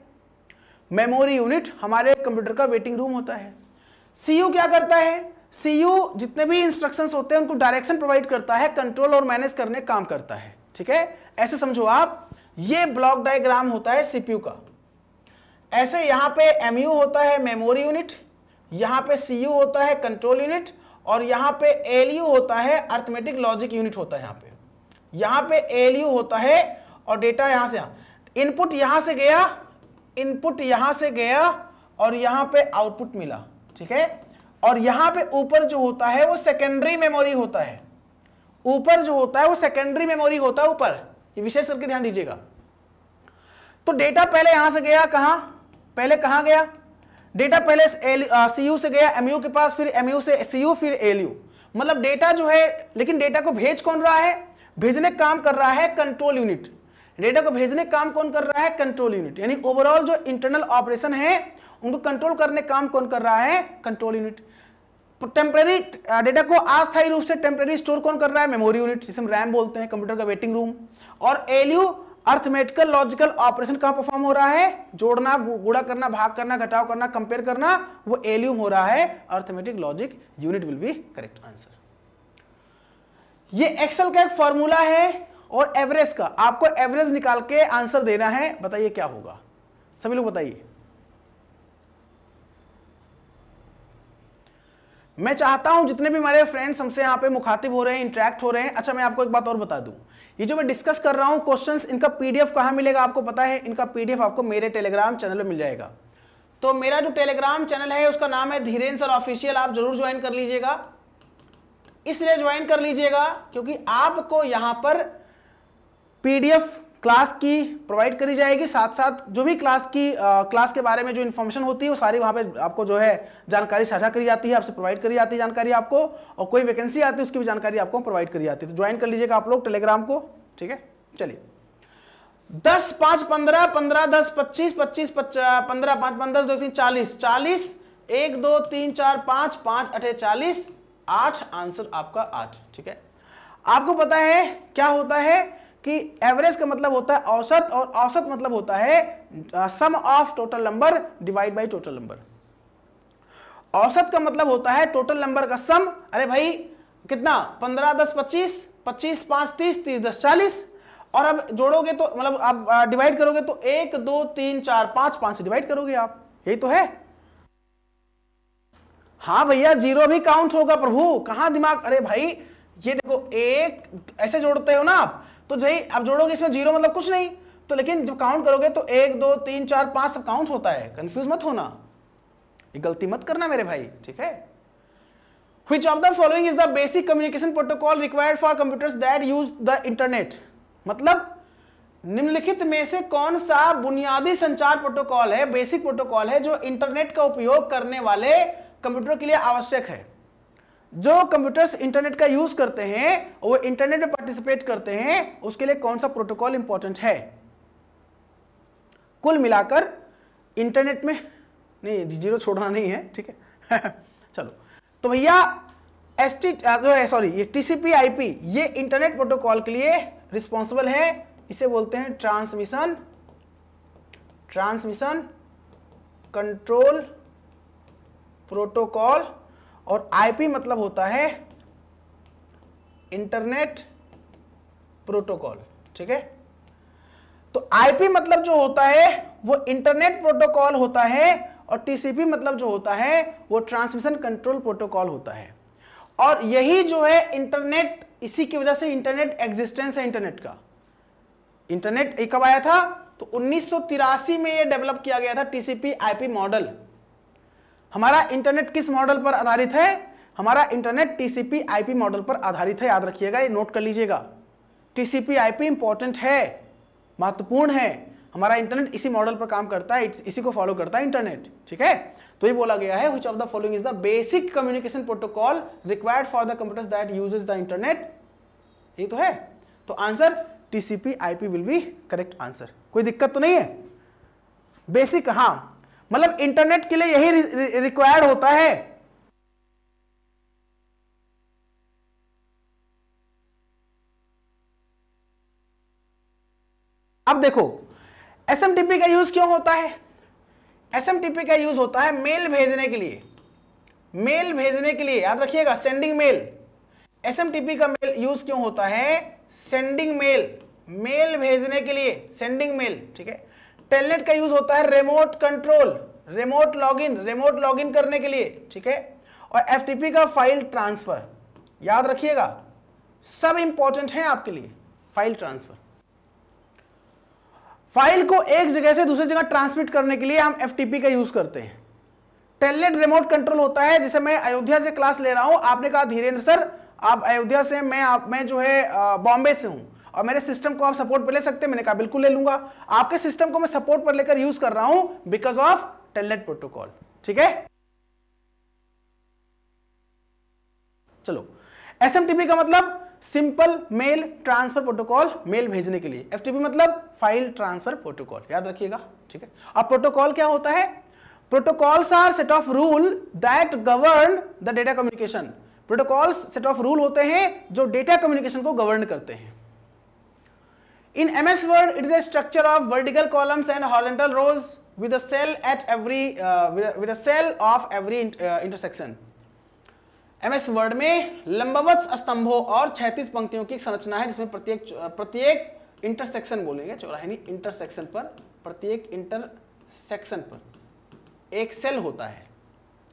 मेमोरी यूनिट हमारे कंप्यूटर का वेटिंग रूम होता है। सीयू क्या करता है? सीयू जितने भी इंस्ट्रक्शंस होते हैं उनको डायरेक्शन प्रोवाइड करता है, कंट्रोल और मैनेज करने काम करता है, ठीक है। ऐसे समझो आप, ये ब्लॉक डायग्राम होता है सीपीयू का। ऐसे यहां पे एमयू होता है मेमोरी यूनिट, यहां पे सीयू होता है कंट्रोल यूनिट और यहां पे एलयू होता है अर्थमेटिक लॉजिक यूनिट होता है। यहां पे एलयू होता है और डेटा यहां से, इनपुट यहां से गया, इनपुट यहां से गया और यहां पे आउटपुट मिला, ठीक है। और यहां पे ऊपर जो होता है वो सेकेंडरी मेमोरी होता है। ऊपर जो होता है वो सेकेंडरी मेमोरी होता है ऊपर, ये विशेष करके ध्यान दीजिएगा। तो डेटा पहले यहां से गया, कहां? पहले कहां गया? डेटा पहले सीयू से गया एमयू के पास, फिर एमयू से सीयू, फिर एलयू। मतलब डेटा जो है, लेकिन डेटा को भेज कौन रहा है? भेजने काम कर रहा है कंट्रोल यूनिट। डेटा को भेजने काम कौन कर रहा है? Control unit. यानी ओवरऑल जो इंटरनल ऑपरेशन है उनको कंट्रोल करने काम कौन कर रहा है? Control unit. टेम्परेरी डेटा को अस्थायी रूप से टेम्परेरी स्टोर कौन कर रहा है? मेमोरी यूनिट, जिसे हम रैम बोलते हैं, कंप्यूटर का वेटिंग रूम। और एलयू अर्थमेटिकल लॉजिकल ऑपरेशन कहां परफॉर्म हो रहा है? जोड़ना, गुणा करना, भाग करना, घटाव करना, कंपेयर करना, वो एलयू हो रहा है। Arithmetic logic unit will be correct answer. ये एक्सेल का एक फॉर्मूला है और एवरेज का, आपको एवरेज निकाल के आंसर देना है। बताइए क्या होगा, सभी लोग बताइए। मैं चाहता हूं जितने भी हमारे फ्रेंड्स हमसे यहां पे मुखातिब हो रहे हैं, इंटरेक्ट हो रहे हैं। अच्छा, मैं आपको एक बात और बता दूं, ये जो मैं डिस्कस कर रहा हूं क्वेश्चंस, इनका पीडीएफ कहां मिलेगा आपको पता है? इनका पीडीएफ आपको मेरे टेलीग्राम चैनल में मिल जाएगा। तो मेरा जो टेलीग्राम चैनल है उसका नाम है धीरेन्द्र सर ऑफिशियल, आप जरूर ज्वाइन कर लीजिएगा। इसलिए ज्वाइन कर लीजिएगा क्योंकि आपको यहां पर पीडीएफ क्लास की प्रोवाइड करी जाएगी, साथ साथ जो भी क्लास के बारे में जो इन्फॉर्मेशन होती है वो सारी वहां पे आपको जो है जानकारी साझा करी जाती है, आपसे प्रोवाइड करी जाती है जानकारी आपको, और कोई वैकेंसी आती है उसकी भी जानकारी आपको प्रोवाइड करी जाती है। तो ज्वाइन कर लीजिएगा आप लोग टेलीग्राम को, ठीक है। चलिए, 10 5 15 15 10 25 25 15 5 5 10 2 3 40 40 1 2 3 4 5 5 8 40 8, आंसर आपका 8, ठीक है। आपको पता है क्या होता है कि एवरेज का मतलब होता है औसत, और औसत मतलब होता है sum of total number divide by total number. औसत का मतलब होता है टोटल नंबर का सम। अरे भाई कितना? 15 10 25 25 5 30 30 10 40, और अब जोड़ोगे तो मतलब आप डिवाइड करोगे तो 1 2 3 4 5 5 से डिवाइड करोगे आप, यही तो है। हाँ भैया जीरो भी काउंट होगा प्रभु, कहां दिमाग, अरे भाई ये देखो एक ऐसे जोड़ते हो ना आप, तो भाई आप जोड़ोगे इसमें जीरो मतलब कुछ नहीं, तो लेकिन जब काउंट करोगे तो 1 2 3 4 5 सब काउंट होता है, कंफ्यूज मत होना, ये गलती मत करना मेरे भाई, ठीक है। Which of the following is the basic communication protocol required for computers that use the internet? मतलब निम्नलिखित में से कौन सा बुनियादी संचार प्रोटोकॉल है, बेसिक प्रोटोकॉल है, जो इंटरनेट का उपयोग करने वाले कंप्यूटर के लिए आवश्यक है। जो कंप्यूटर्स इंटरनेट का यूज करते हैं, वो इंटरनेट में पार्टिसिपेट करते हैं, उसके लिए कौन सा प्रोटोकॉल इंपॉर्टेंट है। कुल मिलाकर इंटरनेट में नहीं, जीरो छोड़ना नहीं है, ठीक है। चलो, तो भैया ये टीसीपी आईपी, ये इंटरनेट प्रोटोकॉल के लिए रिस्पॉन्सिबल है, इसे बोलते हैं ट्रांसमिशन कंट्रोल प्रोटोकॉल, और आईपी मतलब होता है इंटरनेट प्रोटोकॉल, ठीक है। तो आईपी मतलब जो होता है वो इंटरनेट प्रोटोकॉल होता है, और टीसीपी मतलब जो होता है वो ट्रांसमिशन कंट्रोल प्रोटोकॉल होता है। और यही जो है इंटरनेट, इसी की वजह से इंटरनेट एग्जिस्टेंस है इंटरनेट का। इंटरनेट कब आया था, तो 1983 में ये डेवलप किया गया था, टीसीपी आईपी मॉडल। हमारा इंटरनेट किस मॉडल पर आधारित है, हमारा इंटरनेट टीसीपी आईपी मॉडल पर आधारित है, याद रखिएगा, ये नोट कर लीजिएगा। टीसीपी आईपी इंपॉर्टेंट है, महत्वपूर्ण है, हमारा इंटरनेट इसी मॉडल पर काम करता है, इसी को फॉलो करता है इंटरनेट, ठीक है। तो ये बोला गया है, which of the following is the basic communication protocol required for the computers that uses the internet, ये तो है। तो answer TCP IP will be correct answer, कोई दिक्कत तो नहीं है। बेसिक, हाँ, मतलब इंटरनेट के लिए यही रिक्वायर्ड होता है। अब देखो एसएमटीपी का यूज क्यों होता है, एसएमटीपी का यूज होता है मेल भेजने के लिए, मेल भेजने के लिए, याद रखिएगा, सेंडिंग मेल। एसएमटीपी का मेल यूज क्यों होता है, सेंडिंग मेल, मेल भेजने के लिए, सेंडिंग मेल, ठीक है। टेलनेट का यूज होता है रिमोट कंट्रोल, रिमोट लॉगिन करने के लिए, ठीक है। और एफटीपी का फाइल ट्रांसफर, याद रखिएगा, सब इंपॉर्टेंट है आपके लिए। फाइल ट्रांसफर, फाइल को एक जगह से दूसरी जगह ट्रांसमिट करने के लिए हम एफटीपी का यूज करते हैं। टेलनेट रिमोट कंट्रोल होता है, जैसे मैं अयोध्या से क्लास ले रहा हूं, आपने कहा धीरेन्द्र सर आप अयोध्या से, मैं जो है बॉम्बे से हूं, और मेरे सिस्टम को आप सपोर्ट पर ले सकते हैं, मैंने कहा बिल्कुल ले लूंगा। आपके सिस्टम को मैं सपोर्ट पर लेकर यूज कर रहा हूं बिकॉज ऑफ टेलनेट प्रोटोकॉल, ठीक है। चलो, एसएमटीपी का मतलब simple mail transfer protocol, mail भेजने के लिए। एफटीपी मतलब फाइल ट्रांसफर प्रोटोकॉल, याद रखिएगा, ठीक है। अब प्रोटोकॉल क्या होता है, protocols are set of rule that govern the data communication. Protocols set of rule होते हैं जो डेटा कम्युनिकेशन को गवर्न करते हैं। In MS Word it is a structure of vertical columns and horizontal rows with a cell at every with a cell of every intersection। MS word में लंबवत स्तंभों और क्षैतिज पंक्तियों की संरचना है, जिसमें प्रत्येक इंटरसेक्शन बोलेंगे, चौराहे नहीं, इंटरसेक्शन पर, प्रत्येक इंटरसेक्शन पर एक सेल होता है,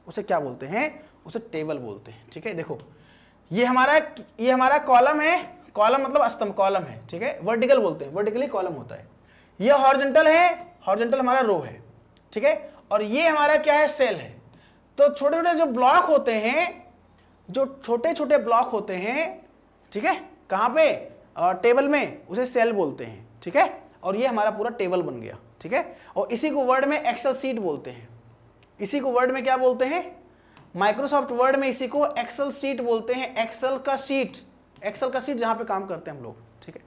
उसे क्या बोलते हैं, उसे टेबल बोलते हैं, ठीक है। देखो ये हमारा कॉलम है, कॉलम मतलब स्तंभ, कॉलम है, ठीक है, वर्टिकल बोलते हैं, वर्टिकली कॉलम होता है। ये हॉरिजॉन्टल है, हॉरिजॉन्टल हमारा रो है, ठीक है, और ये हमारा क्या है, सेल है। तो छोटे छोटे जो ब्लॉक होते हैं, जो छोटे छोटे ब्लॉक होते हैं, ठीक है, कहां पे, टेबल में, उसे सेल बोलते हैं, ठीक है। और ये हमारा पूरा टेबल बन गया, ठीक है। और इसी को वर्ड में एक्सेल सीट बोलते हैं, इसी को वर्ड में क्या बोलते हैं, माइक्रोसॉफ्ट वर्ड में इसी को एक्सेल सीट बोलते हैं, एक्सेल का सीट, एक्सेल का सीट जहां पे काम करते हैं हम लोग, ठीक है।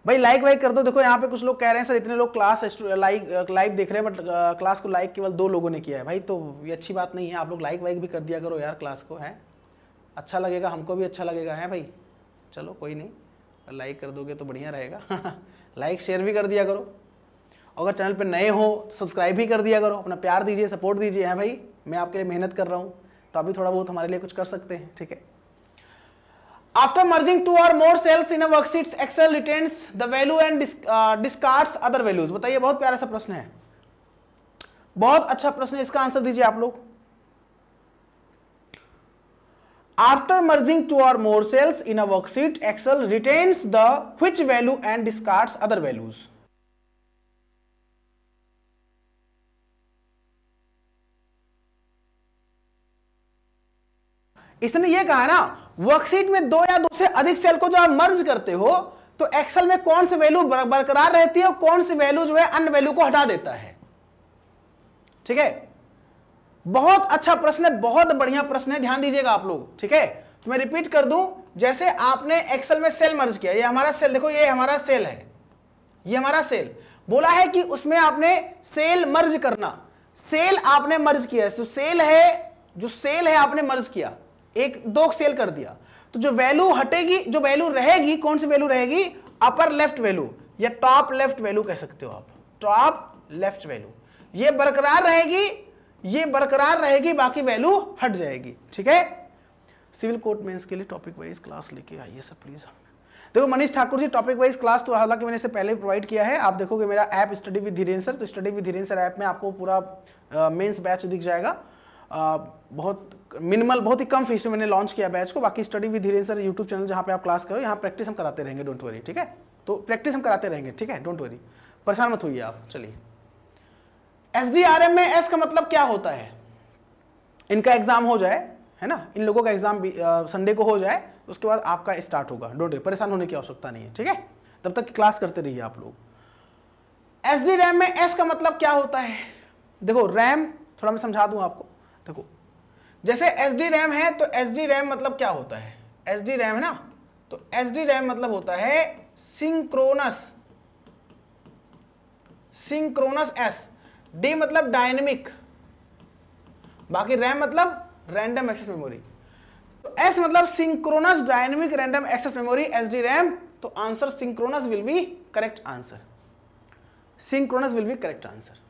भाई लाइक वाइक कर दो, देखो यहाँ पे कुछ लोग कह रहे हैं सर इतने लोग क्लास लाइव देख रहे हैं, बट क्लास को लाइक केवल 2 लोगों ने किया है। भाई तो ये अच्छी बात नहीं है, आप लोग लाइक वाइक भी कर दिया करो यार, क्लास को है, अच्छा लगेगा, हमको भी अच्छा लगेगा, है भाई। चलो कोई नहीं, लाइक कर दोगे तो बढ़िया रहेगा। लाइक शेयर भी कर दिया करो, अगर चैनल पर नए हो तो सब्सक्राइब भी कर दिया करो, अपना प्यार दीजिए, सपोर्ट दीजिए, है भाई, मैं आपके लिए मेहनत कर रहा हूँ, तो अभी थोड़ा बहुत हमारे लिए कुछ कर सकते हैं, ठीक है। After merging 2 or more cells in a worksheet, Excel retains the value and discards other values। बताइए, बहुत प्यारा सा प्रश्न है। बहुत अच्छा प्रश्न है, इसका आंसर दीजिए आप लोग। After merging 2 or more cells in a worksheet, Excel retains the which value and discards other values? इसने ये कहा ना, वर्कशीट में 2 या 2 से अधिक सेल को जब आप मर्ज करते हो तो एक्सेल में कौन सी वैल्यू बरकरार रहती है और कौन सी वैल्यू जो है अन्य वैल्यू को हटा देता है। ठीक है, बहुत अच्छा प्रश्न है, बहुत बढ़िया प्रश्न है, ध्यान दीजिएगा आप लोग। ठीक है, तो मैं रिपीट कर दूं, जैसे आपने एक्सेल में सेल मर्ज किया, ये हमारा सेल, देखो ये हमारा सेल है, ये हमारा सेल, बोला है कि उसमें आपने सेल मर्ज करना, सेल आपने मर्ज किया, तो सेल है, जो सेल है आपने मर्ज किया, 1-2 सेल कर दिया, तो जो वैल्यू हटेगी, जो वैल्यू रहेगी, कौन सी वैल्यू रहेगी, अपर लेफ्ट वैल्यू या टॉप लेफ्ट वैल्यू कह सकते हो आप, टॉप लेफ्ट वैल्यू, ये बरकरार रहेगी, ये बरकरार रहेगी, बाकी वैल्यू हट जाएगी। ठीक है, सिविल कोर्ट मेंस के लिए टॉपिक वाइज क्लास लेके आइए सब प्लीज। देखो Manish Thakur ji, topic wise class तो हालांकि मैंने इससे पहले प्रोवाइड किया है, आप देखोगे मेरा app study with Dhirendra sir, तो study with Dhirendra sir app में आपको पूरा मेंस बैच दिख जाएगा। बहुत मिनिमल, बहुत ही कम फीस में मैंने लॉन्च किया बैच को। बाकी study with Dhirendra sir YouTube channel जहाँ पे आप क्लास करो, यहाँ प्रैक्टिस हम कराते रहेंगे, डोंट वरी। ठीक है, तो प्रैक्टिस हम कराते रहेंगे, ठीक है, डोंट वरी, परेशान मत होइए आप। चलिए, SDRM में S का मतलब क्या होता है, इनका एग्जाम हो जाए, है ना, इन लोगों का एग्जाम संडे को हो जाए, उसके बाद आपका स्टार्ट होगा, डोंट वरी, परेशान होने की आवश्यकता नहीं है। ठीक है, तब तक क्लास करते रहिए आप लोग। SDRAM में S का मतलब क्या होता है, देखो रैम थोड़ा मैं समझा दूं आपको। देखो जैसे SDRAM है, तो SDRAM मतलब क्या होता है, SDRAM है ना, तो SDRAM मतलब होता है सिंक्रोनस S, D मतलब डायनेमिक, बाकी रैम मतलब रैंडम एक्सेस मेमोरी, तो S मतलब synchronous dynamic random access memory, SDRAM, तो answer synchronous will be correct answer, synchronous will be correct answer.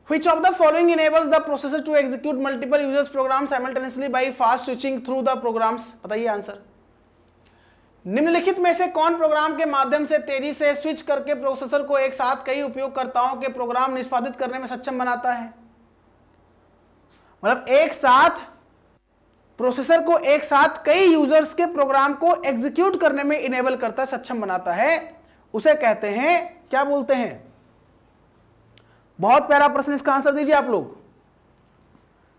Which of the following enables the processor to execute multiple users programs simultaneously by fast switching through the programs? बताइए answer. निम्नलिखित में से कौन programme के माध्यम से तेजी से स्विच करके प्रोसेसर को एक साथ कई उपयोगकर्ताओं के प्रोग्राम निष्पादित करने में सक्षम बनाता है? मतलब एक साथ प्रोसेसर को एक साथ कई यूजर्स के प्रोग्राम को एग्जीक्यूट करने में इनेबल करता है, सक्षम बनाता है, उसे कहते हैं, क्या बोलते हैं? बहुत प्यारा प्रश्न, इसका आंसर दीजिए आप लोग,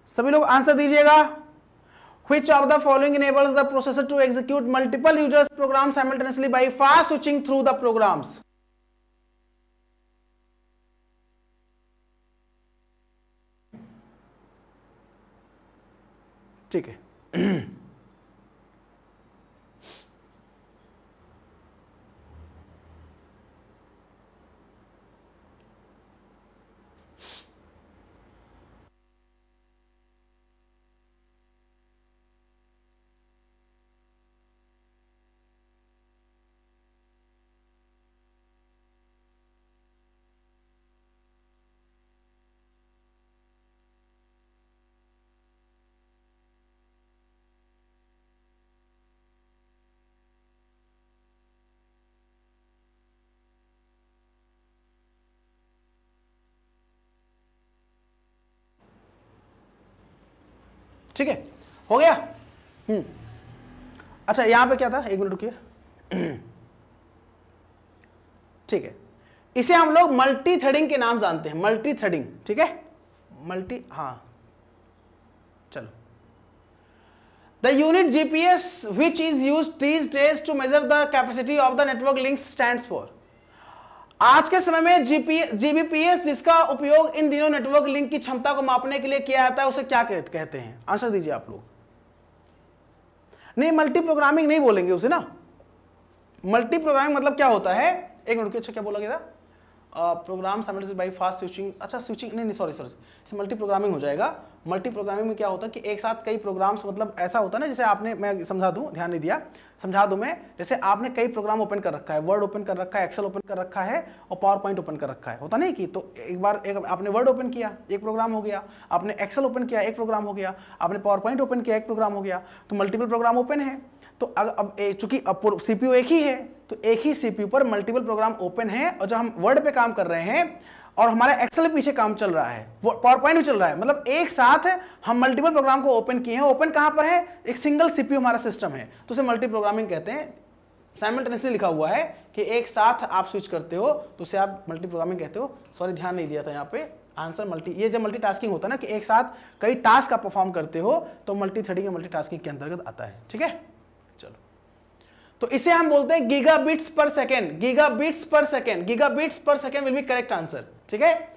सभी लोग आंसर दीजिएगा। Which of the following enables the processor to execute multiple users programs simultaneously by fast switching through the programs? ठीक है, ठीक है, हो गया। अच्छा यहां पे क्या था, एक मिनट रुकिए। ठीक है, इसे हम लोग मल्टी थ्रेडिंग के नाम जानते हैं, मल्टी थ्रेडिंग। ठीक है, मल्टी, हाँ चलो। The unit GPS which is used these days to measure the capacity of the network links stands for. आज के समय में जीबीपीएस जिसका उपयोग इन दिनों नेटवर्क लिंक की क्षमता को मापने के लिए किया जाता है, उसे क्या कहते हैं? आंसर दीजिए आप लोग। नहीं, मल्टी प्रोग्रामिंग नहीं बोलेंगे उसे ना। मल्टी प्रोग्रामिंग मतलब क्या होता है, एक मिनट, अच्छा क्या बोला गया था, program simultaneously by fast switching, अच्छा स्विचिंग नहीं, सॉरी, मल्टी प्रोग्रामिंग हो जाएगा। मल्टी प्रोग्रामिंग में क्या होता है कि एक साथ कई प्रोग्राम्स, मतलब ऐसा होता है ना, जैसे आपने, मैं समझा दूं, ध्यान नहीं दिया, समझा दूं मैं, जैसे आपने कई प्रोग्राम ओपन कर रखा है, वर्ड ओपन कर रखा है, एक्सेल ओपन कर रखा है और पावर पॉइंट ओपन कर रखा है, होता नहीं कि, तो एक बार आपने वर्ड ओपन किया, एक प्रोग्राम हो गया, आपने एक्सेल ओपन किया, एक प्रोग्राम हो गया, आपने पावर पॉइंट ओपन किया, एक प्रोग्राम हो गया, तो मल्टीपल प्रोग्राम ओपन है। तो अब चूंकि सीपीयू एक ही है, तो एक ही सीपीयू पर मल्टीपल प्रोग्राम ओपन है, और जब हम वर्ड पे काम कर रहे हैं, और हमारा एक्सेल पीछे काम चल रहा है, वो पावर पॉइंट भी चल रहा है, मतलब एक साथ हम मल्टीपल प्रोग्राम को ओपन किए हैं। ओपन कहां पर है? एक सिंगल सीपीयू हमारा सिस्टम है, तो उसे मल्टी प्रोग्रामिंग कहते हैं। साइमल्टेनियसली लिखा हुआ है कि एक साथ आप स्विच करते हो तो उसे आप मल्टी प्रोग्रामिंग कहते हो। सॉरी, ध्यान नहीं दिया था यहाँ पे, आंसर मल्टी, ये जब मल्टीटास्किंग होता है ना कि एक साथ कई टास्क आप परफॉर्म करते हो तो मल्टी थ्रेडिंग या मल्टीटास्किंग के अंतर्गत आता है। ठीक है, चलो, तो इसे हम बोलते हैं gigabits per second. Gigabits per second, gigabits per second will be correct answer. ठीक है,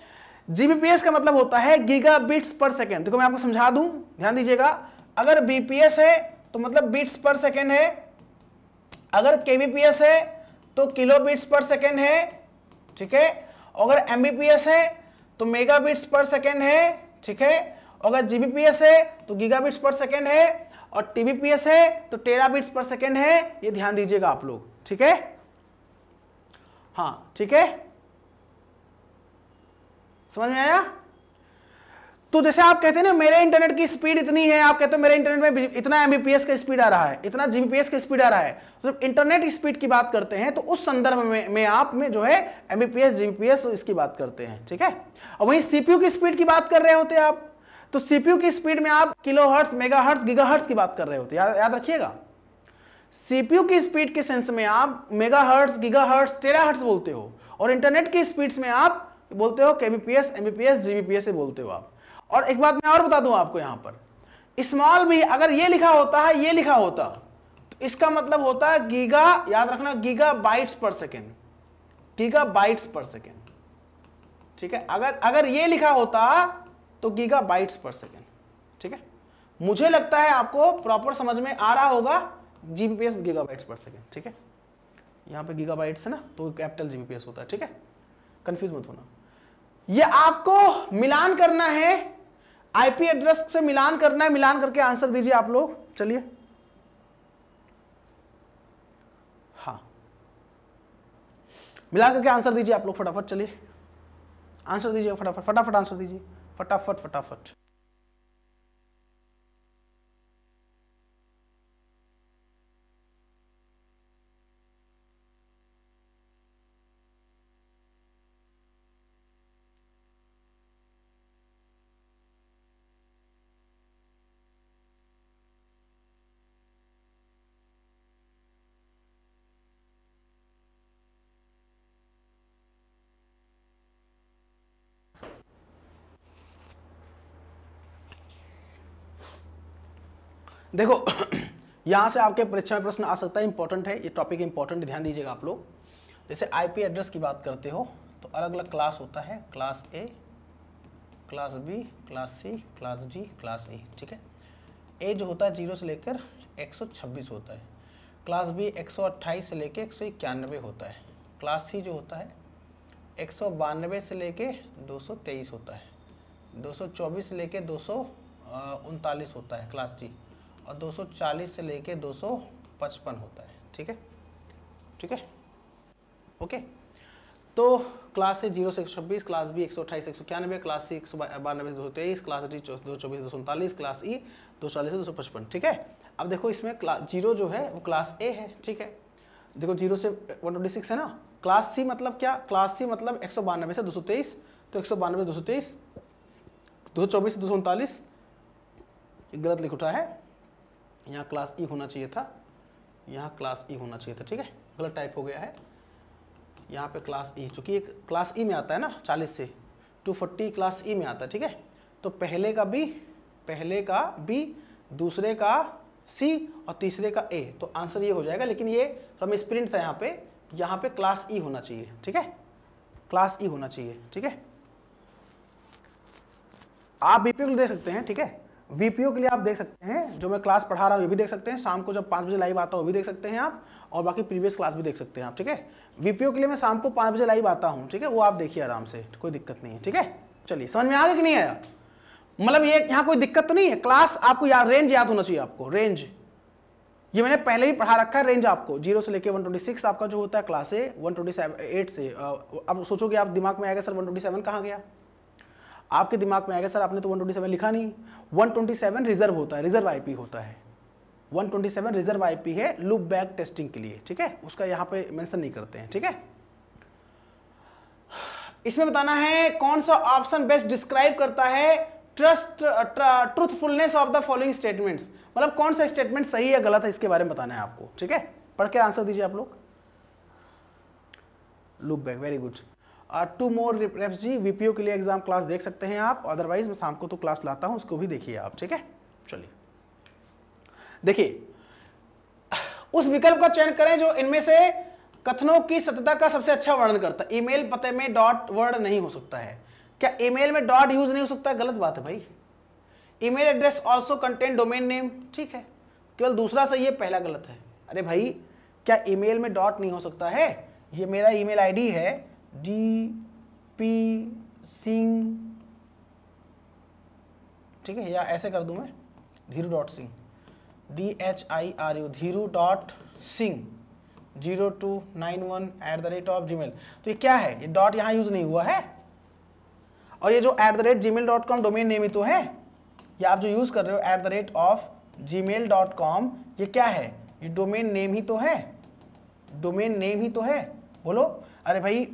जीबीपीएस का मतलब होता है गीगाबिट्स पर सेकेंड। देखो मैं आपको समझा दूं, ध्यान दीजिएगा। अगर बीपीएस है तो मतलब बिट्स पर सेकेंड है, अगर केबीपीएस है तो किलोबिट्स पर सेकेंड है। ठीक है, अगर एमबीपीएस है तो मेगाबिट्स पर सेकेंड है। ठीक है, अगर जीबीपीएस है तो गीगाबिट्स पर सेकेंड है, और टीबीपीएस है तो टेराबिट्स पर सेकेंड है। ये ध्यान दीजिएगा आप लोग। ठीक है, हाँ ठीक है, समझ में आया? तो जैसे आप कहते हैं ना मेरे इंटरनेट की स्पीड इतनी है, आप कहते हो मेरे इंटरनेट में इतना एमबीपीएस का स्पीड आ रहा है, इतना जीबीपीएस का स्पीड आ रहा है। तो जब इंटरनेट स्पीड की बात करते हैं तो उस संदर्भ में आप में जो है एमबीपीएस जीबीपीएस इसकी बात करते हैं। ठीक है, और वहीं सीपीयू की स्पीड की बात कर रहे होते हैं आप, तो सीपीयू की स्पीड में आप किलोहर्ट्ज, मेगाहर्ट्ज, गीगाहर्ट्ज की बात कर रहे होते हैं। याद रखिएगा, सीपीयू की स्पीड के सेंस में आप मेगाहर्ट्ज, गीगाहर्ट्ज, टेराहर्ट्ज बोलते हो, और इंटरनेट की स्पीड्स में आप बोलते हो केबीपीएस, एमबीपीएस, जीबीपीएस से बोलते हो आप। और एक बात मैं और बता दूं आपको, यहां पर स्मॉल भी अगर ये लिखा होता है, ये लिखा होता तो इसका मतलब होता है गीगा, याद रखना, गीगा बाइट्स पर सेकेंड, गीगा बाइट्स पर सेकेंड। ठीक है, अगर ये लिखा होता तो गीगा बाइट्स पर सेकेंड। ठीक है, मुझे लगता है आपको प्रॉपर समझ में आ रहा होगा। जीबीपीएस गीगाबाइट्स पर सेकेंड। ठीक है, यहां पे गीगाबाइट्स है ना, तो कैपिटल जीबीपीएस होता है। ठीक है, कंफ्यूज मत होना। ये आपको मिलान करना है, आईपी एड्रेस से मिलान करना है, मिलान करके आंसर दीजिए आप लोग। चलिए, हाँ, मिलान करके आंसर दीजिए आप लोग फटाफट। चलिए आंसर दीजिए फटाफट, फटाफट आंसर दीजिए, फटाफट फटाफट। देखो यहां से आपके परीक्षा में प्रश्न आ सकता है, इंपॉर्टेंट है ये टॉपिक, इंपॉर्टेंट, ध्यान दीजिएगा आप लोग। जैसे आईपी एड्रेस की बात करते हो तो अलग अलग क्लास होता है, class A, class B, class C, class D, class E. ठीक है, ए जो होता है 0 से लेकर 126 होता है, क्लास बी 128 से लेकर 191 होता है, क्लास सी जो होता है 192 से लेके 223 होता है, 224 से लेके 239 होता है क्लास डी, और 240 से लेके 255 होता है। ठीक है, ठीक है, ओके। तो क्लास से 0 से 126, क्लास बी 128 191, क्लास सी 192 से 223, क्लास डी 224 239, क्लास ई 240 से 255। ठीक है, अब देखो इसमें क्लास 0 जो है वो क्लास ए है। ठीक है, देखो 0 से 126 है ना। क्लास सी मतलब क्या? क्लास सी मतलब 192 से 223, तो 192 से 223, 224 से 239, गलत लिख उठा है, यहाँ क्लास ई होना चाहिए था, यहाँ क्लास ई होना चाहिए था। ठीक है, गलत टाइप हो गया है, यहाँ पे क्लास ई, चूँकि एक क्लास ई में आता है ना 40 से 240 क्लास ई में आता है। ठीक है, तो पहले का बी, दूसरे का सी और तीसरे का ए, तो आंसर ये हो जाएगा। लेकिन ये फ्रॉम स्प्रिंट था, यहाँ पे क्लास ई होना चाहिए। ठीक है, क्लास ई होना चाहिए। ठीक है, आप बीपीयू के लिए देख सकते हैं। ठीक है, वीपीयू के लिए आप देख सकते हैं, जो मैं क्लास पढ़ा रहा हूँ ये भी देख सकते हैं, शाम को जब 5 बजे लाइव आता हूँ वो भी देख सकते हैं आप, और बाकी प्रीवियस क्लास भी देख सकते हैं आप। ठीक है, वीपीयू के लिए मैं शाम को 5 बजे लाइव आता हूँ। ठीक है, वो आप देखिए आराम से, कोई दिक्कत नहीं है। ठीक है, चलिए समझ में आ गया कि नहीं आया? मतलब ये यहाँ कोई दिक्कत तो नहीं है। क्लास आपको याद, रेंज याद होना चाहिए आपको, रेंज ये मैंने पहले ही पढ़ा रखा है। रेंज आपको 0 से लेकर 126 आपका जो होता है क्लास ए, 128 से अब सोचोगे आप, दिमाग में आएगा सर 127 कहाँ गया? आपके दिमाग में आएगा सर आपने तो 127 लिखा नहीं। 127 रिजर्व होता है, रिजर्व आईपी होता है। 127 रिजर्व आईपी है लूप बैक टेस्टिंग के लिए। ठीक है, उसका यहाँ पे मेंशन नहीं करते हैं। ठीक है, इसमें बताना है कौन सा ऑप्शन बेस्ट डिस्क्राइब करता है truthfulness of the following statements, मतलब कौन सा स्टेटमेंट सही या गलत है इसके बारे में बताना है आपको। ठीक है, पढ़ के आंसर दीजिए आप लोग। Look back, very good. 2 मोर रेप्स जी, वीपीओ के लिए एग्जाम क्लास देख सकते हैं आप, अदरवाइज मैं शाम को तो क्लास लाता हूं, उसको भी देखिए आप। ठीक है, चलिए देखिए, उस विकल्प का चयन करें जो इनमें से कथनों की सत्यता का सबसे अच्छा वर्णन करता है। ईमेल पते में डॉट वर्ड नहीं हो सकता है। क्या ईमेल में डॉट यूज नहीं हो सकता है? गलत बात है भाई। Email address also contain domain name, ठीक है, केवल दूसरा सही है, पहला गलत है। अरे भाई, क्या ईमेल में डॉट नहीं हो सकता है? ये मेरा ईमेल आईडी है DP सिंह, ठीक है, या ऐसे कर दूं मैं धीरू.सिंह, DHIRU धीरू.सिंह 0291@gmail। तो ये क्या है? ये डॉट यहाँ यूज नहीं हुआ है, और ये जो @gmail.com डोमेन नेम ही तो है। या आप जो यूज कर रहे हो @gmail.com, ये क्या है? ये डोमेन नेम ही तो है, डोमेन नेम ही तो है। बोलो, अरे भाई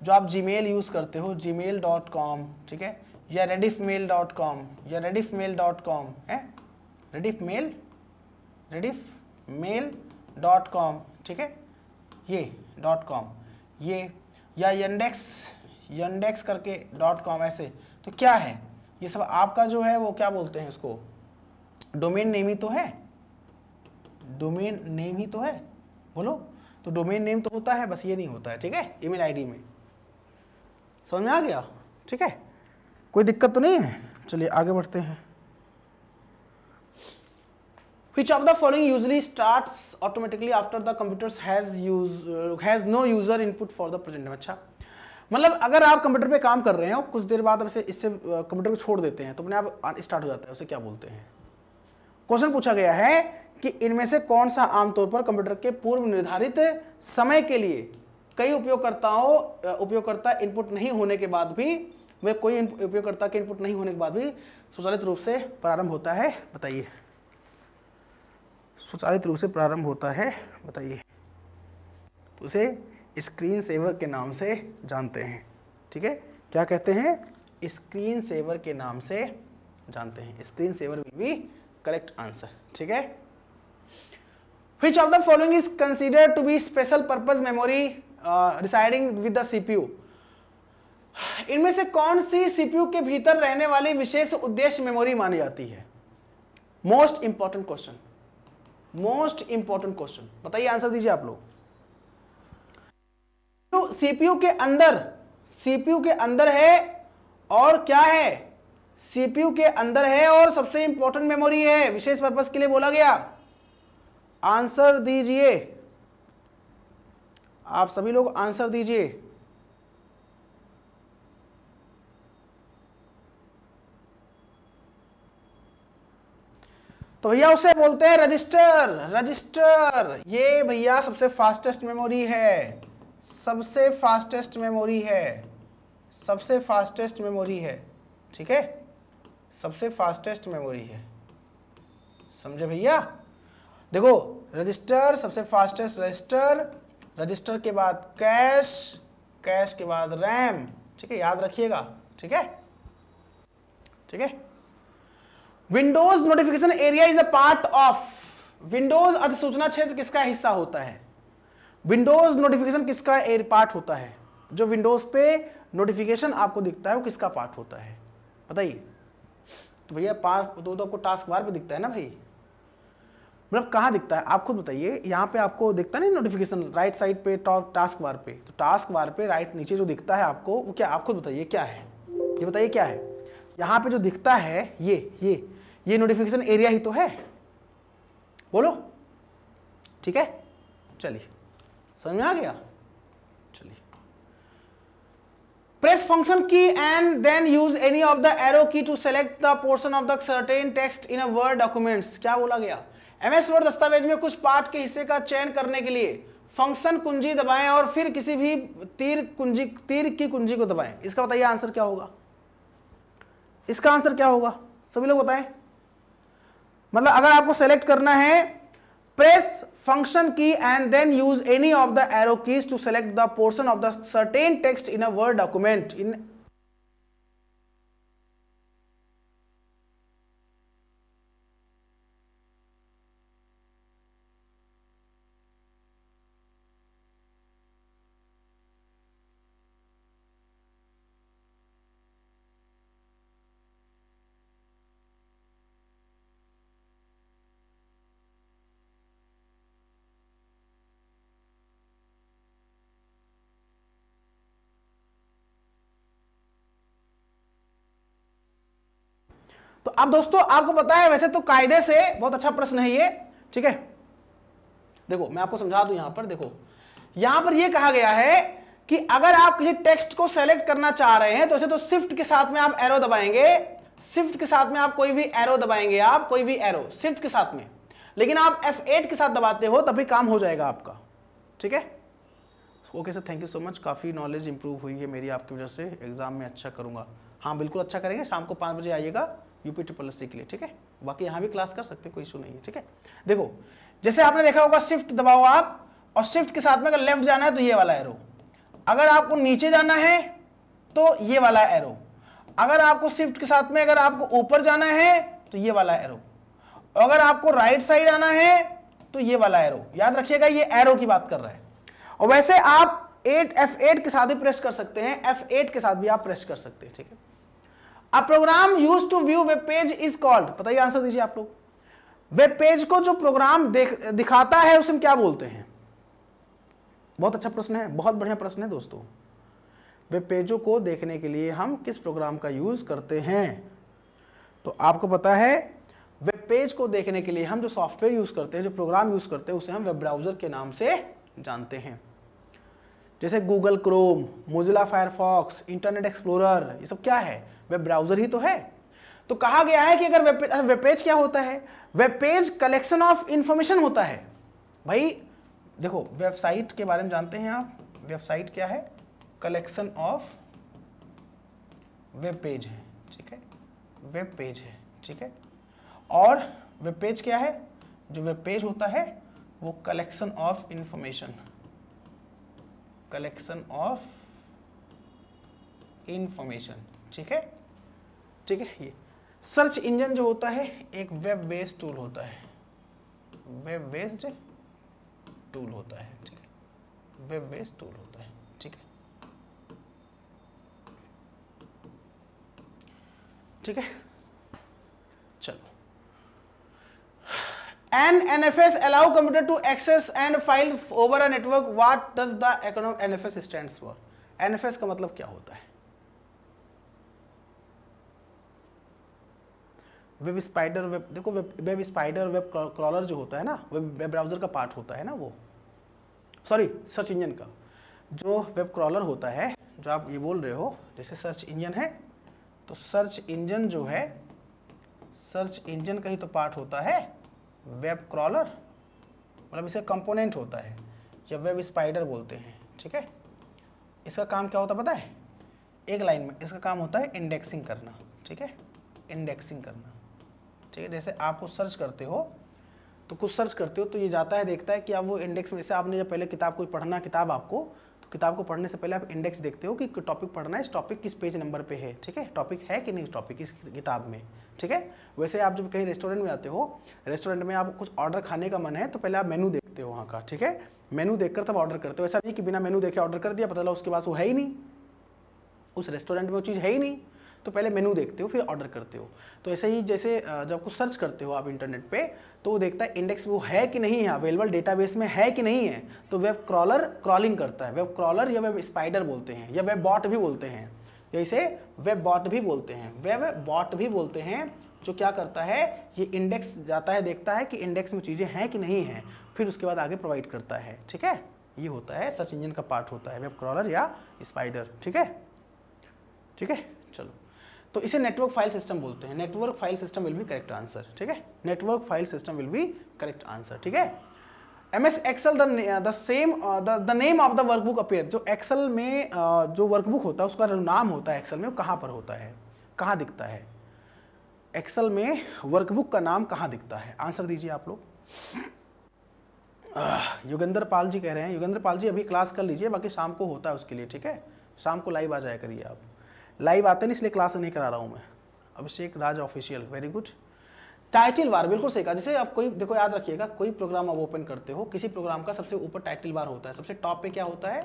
जो आप जीमेल यूज करते हो gmail.com, ठीक है, या rediffmail.com या rediffmail.com है, rediffmail.com, ठीक है, ये .com, ये या yandex करके .com ऐसे, तो क्या है ये सब? आपका जो है वो क्या बोलते हैं इसको, डोमेन नेम ही तो है, डोमेन नेम ही तो है। बोलो, तो डोमेन नेम तो होता है, बस ये नहीं होता है। ठीक है, ईमेल आईडी में। समझ में आ गया? ठीक है, कोई दिक्कत तो नहीं है। चलिए आगे बढ़ते हैं। Which of the following usually starts automatically after the computers has no user input for the present time? अच्छा, मतलब अगर आप कंप्यूटर पे काम कर रहे हो, कुछ देर बाद इससे कंप्यूटर को छोड़ देते हैं तो अपने आप स्टार्ट हो जाता है, उसे क्या बोलते हैं? क्वेश्चन पूछा गया है कि इनमें से कौन सा आमतौर पर कंप्यूटर के पूर्व निर्धारित समय के लिए कई उपयोगकर्ता इनपुट नहीं होने के बाद भी, वे कोई उपयोगकर्ता के इनपुट नहीं होने के बाद भी स्वचालित रूप से प्रारंभ होता है? बताइए, स्वचालित रूप से प्रारंभ होता है, बताइए। तो उसे स्क्रीन सेवर के नाम से जानते हैं। ठीक है, क्या कहते हैं? स्क्रीन सेवर के नाम से जानते हैं। Screen saver will be correct answer. ठीक है, Which of the following is considered to be special purpose memory residing with the CPU? इनमें से कौन सी CPU के भीतर रहने वाली विशेष उद्देश्य मेमोरी मानी जाती है? Most important question, most important question, बताइए, आंसर दीजिए आप लोग। CPU के अंदर है, और क्या है? CPU के अंदर है और सबसे इंपॉर्टेंट मेमोरी है, विशेष पर्पस के लिए बोला गया। आंसर दीजिए, आप सभी लोग आंसर दीजिए। तो भैया उसे बोलते हैं रजिस्टर। ये भैया सबसे फास्टेस्ट मेमोरी है, सबसे फास्टेस्ट मेमोरी है, सबसे फास्टेस्ट मेमोरी है। ठीक है, सबसे फास्टेस्ट मेमोरी है, समझे भैया? देखो, रजिस्टर सबसे फास्टेस्ट, रजिस्टर के बाद कैश के बाद रैम। ठीक है, याद रखिएगा। ठीक है, ठीक है। Windows notification area is a part of, Windows अधिसूचना क्षेत्र किसका हिस्सा होता है? विंडोज नोटिफिकेशन किसका पार्ट होता है? जो विंडोज पे नोटिफिकेशन आपको दिखता है वो किसका पार्ट होता है? बताइए। तो भैया पार्ट तो आपको टास्क बार पे दिखता है ना भाई, मतलब कहाँ दिखता है आप खुद बताइए। यहाँ पे आपको दिखता नहीं नोटिफिकेशन राइट साइड पे टास्क बार पे, तो टास्क बार पे राइट नीचे जो दिखता है आपको वो क्या, आप खुद बताइए क्या है? ये बताइए क्या है? यहाँ पे जो दिखता है ये नोटिफिकेशन एरिया ही तो है, बोलो। ठीक है, चलिए समझ में आ गया। चलिए, press function key and then use any of the arrow key to select the portion of the certain text in a word documents. क्या बोला गया? MS वर्ड दस्तावेज में कुछ पाठ के हिस्से का चयन करने के लिए फंक्शन कुंजी दबाएं और फिर किसी भी तीर की कुंजी को दबाएं। इसका बताइए आंसर क्या होगा? इसका आंसर क्या होगा? सभी लोग बताएं। मतलब अगर आपको सेलेक्ट करना है press function key and then use any of the arrow keys to select the portion of the certain text in a Word document. तो अब दोस्तों आपको पता है वैसे तो कायदे से बहुत अच्छा प्रश्न है ये, ठीक है। देखो मैं आपको समझा दूं, यहां पर देखो, यहां पर ये कहा गया है कि अगर आप किसी टेक्स्ट को सेलेक्ट करना चाह रहे हैं तो इसे तो शिफ्ट के साथ में आप एरो दबाएंगे, शिफ्ट के साथ में आप कोई भी एरो दबाएंगे, आप कोई भी एरो शिफ्ट के साथ में, लेकिन आप F8 के साथ दबाते हो तभी काम हो जाएगा आपका, ठीक है। Okay sir, thank you so much, काफी नॉलेज इंप्रूव हुई है मेरी आपकी वजह से, एग्जाम में अच्छा करूंगा। हाँ बिल्कुल अच्छा करेंगे, शाम को 5 बजे आइएगा यूपी ट्रिपल के लिए, ठीक है। बाकी यहाँ भी क्लास कर सकते हैं, कोई इशू नहीं है, ठीक है। देखो जैसे आपने देखा होगा, शिफ्ट दबाओ आप और शिफ्ट के साथ में अगर लेफ्ट जाना है तो ये वाला एरो, अगर आपको नीचे जाना है तो ये वाला एरो, अगर आपको शिफ्ट के साथ में अगर आपको ऊपर जाना है तो ये वाला एरो, अगर आपको राइट साइड आना है तो ये वाला एरो। याद रखिएगा ये एरो की बात कर रहा है। और वैसे आप F8 के साथ भी प्रेस कर सकते हैं, F8 के साथ भी आप प्रेस कर सकते हैं, ठीक है। A program used to view web page is called, बताइए आंसर दीजिए आप लोग। वेब पेज को जो प्रोग्राम दिखाता है उसे हम क्या बोलते हैं? बहुत अच्छा प्रश्न है, बहुत बढ़िया प्रश्न है दोस्तों। वेब पेजों को देखने के लिए हम किस प्रोग्राम का यूज करते हैं? तो आपको पता है वेब पेज को देखने के लिए हम जो सॉफ्टवेयर यूज करते हैं, जो प्रोग्राम यूज करते हैं, उसे हम वेब ब्राउजर के नाम से जानते हैं। जैसे Google Chrome, Mozilla Firefox, internet explorer, ये सब क्या है? वेब ब्राउजर ही तो है। तो कहा गया है कि अगर वेब पेज क्या होता है? Web page collection of information होता है। भाई देखो, वेबसाइट के बारे में जानते हैं आप, वेबसाइट क्या है? कलेक्शन ऑफ वेब पेज है, ठीक है, वेब पेज है, ठीक है। और वेब पेज क्या है? जो वेब पेज होता है वो collection of information, collection of information, ठीक है, ठीक है। ये सर्च इंजन जो होता है एक वेब बेस्ड टूल होता है, वेब बेस्ड टूल होता है, ठीक है, वेब बेस्ड टूल होता है, ठीक है, ठीक है। चलो, An NFS allow computer to access and file over a network. What does the acronym NFS stands for? NFS का मतलब क्या होता है? वेब स्पाइडर, वेब देखो, वेब स्पाइडर, वेब क्रॉलर जो होता है ना, वेब ब्राउजर का पार्ट होता है ना, वो सॉरी सर्च इंजन का जो वेब क्रॉलर होता है, जो आप ये बोल रहे हो, जैसे सर्च इंजन है तो सर्च इंजन जो है, सर्च इंजन का ही तो पार्ट होता है वेब क्रॉलर, मतलब इसका कंपोनेंट होता है, या वेब स्पाइडर बोलते हैं, ठीक है। इसका काम क्या होता है पता है? एक लाइन में इसका काम होता है इंडेक्सिंग करना, ठीक है, इंडेक्सिंग करना, ठीक है। जैसे आप कुछ सर्च करते हो तो कुछ सर्च करते हो तो ये जाता है, देखता है कि आप वो इंडेक्स में, जैसे आपने जब पहले किताब कोई पढ़ना, किताब आपको, तो किताब को पढ़ने से पहले आप इंडेक्स देखते हो कि टॉपिक पढ़ना है, इस टॉपिक किस पेज नंबर पे है, ठीक है, टॉपिक है कि नहीं इस टॉपिक इस किताब में, ठीक है। वैसे आप जब कहीं रेस्टोरेंट में आते हो, रेस्टोरेंट में आप कुछ ऑर्डर खाने का मन है तो पहले आप मेनू देखते हो वहाँ का, ठीक है, मेनू देखकर तब ऑर्डर करते हो। ऐसा नहीं कि बिना मेनू देखे ऑर्डर कर दिया, पता चला उसके पास वो है ही नहीं, उस रेस्टोरेंट में वो चीज़ है ही नहीं, तो पहले मेनू देखते हो फिर ऑर्डर करते हो। तो ऐसे ही जैसे जब कुछ सर्च करते हो आप इंटरनेट पे, तो वो देखता है इंडेक्स वो है कि नहीं है, अवेलेबल डेटाबेस में है कि नहीं है, तो वेब क्रॉलर क्रॉलिंग करता है। वेब क्रॉलर या वेब स्पाइडर बोलते हैं, या वेब बॉट भी बोलते हैं, या इसे वेब बॉट भी बोलते हैं, वेब बॉट भी बोलते हैं, जो क्या करता है, ये इंडेक्स जाता है, देखता है कि इंडेक्स में चीज़ें हैं कि नहीं हैं, फिर उसके बाद आगे प्रोवाइड करता है, ठीक है। ये होता है सर्च इंजन का पार्ट होता है, वेब क्रॉलर या स्पाइडर, ठीक है, ठीक है। चलो, तो इसे नेटवर्क फाइल सिस्टम बोलते हैं। Network file system will be correct answer, ठीक है, network file system will be correct answer, ठीक है। MS excel the name of the workbook appear, जो एक्सेल में जो वर्कबुक होता है उसका जो नाम होता है एक्सेल में, वो कहाँ पर होता है, कहाँ दिखता है? एक्सेल में वर्कबुक का नाम कहाँ दिखता है? आंसर दीजिए आप लोग। योगेंद्र पाल जी कह रहे हैं, योगेंद्र पाल जी अभी क्लास कर लीजिए, बाकी शाम को होता है उसके लिए, ठीक है, शाम को लाइव आ जाया करिए आप। लाइव आते नहीं इसलिए क्लास नहीं करा रहा हूँ मैं। Abhishek Raj official, very good. Title bar, बिल्कुल सही कहा। जैसे आप कोई, देखो याद रखिएगा, कोई प्रोग्राम आप ओपन करते हो, किसी प्रोग्राम का सबसे ऊपर टाइटल बार होता है, सबसे टॉप पे क्या होता है,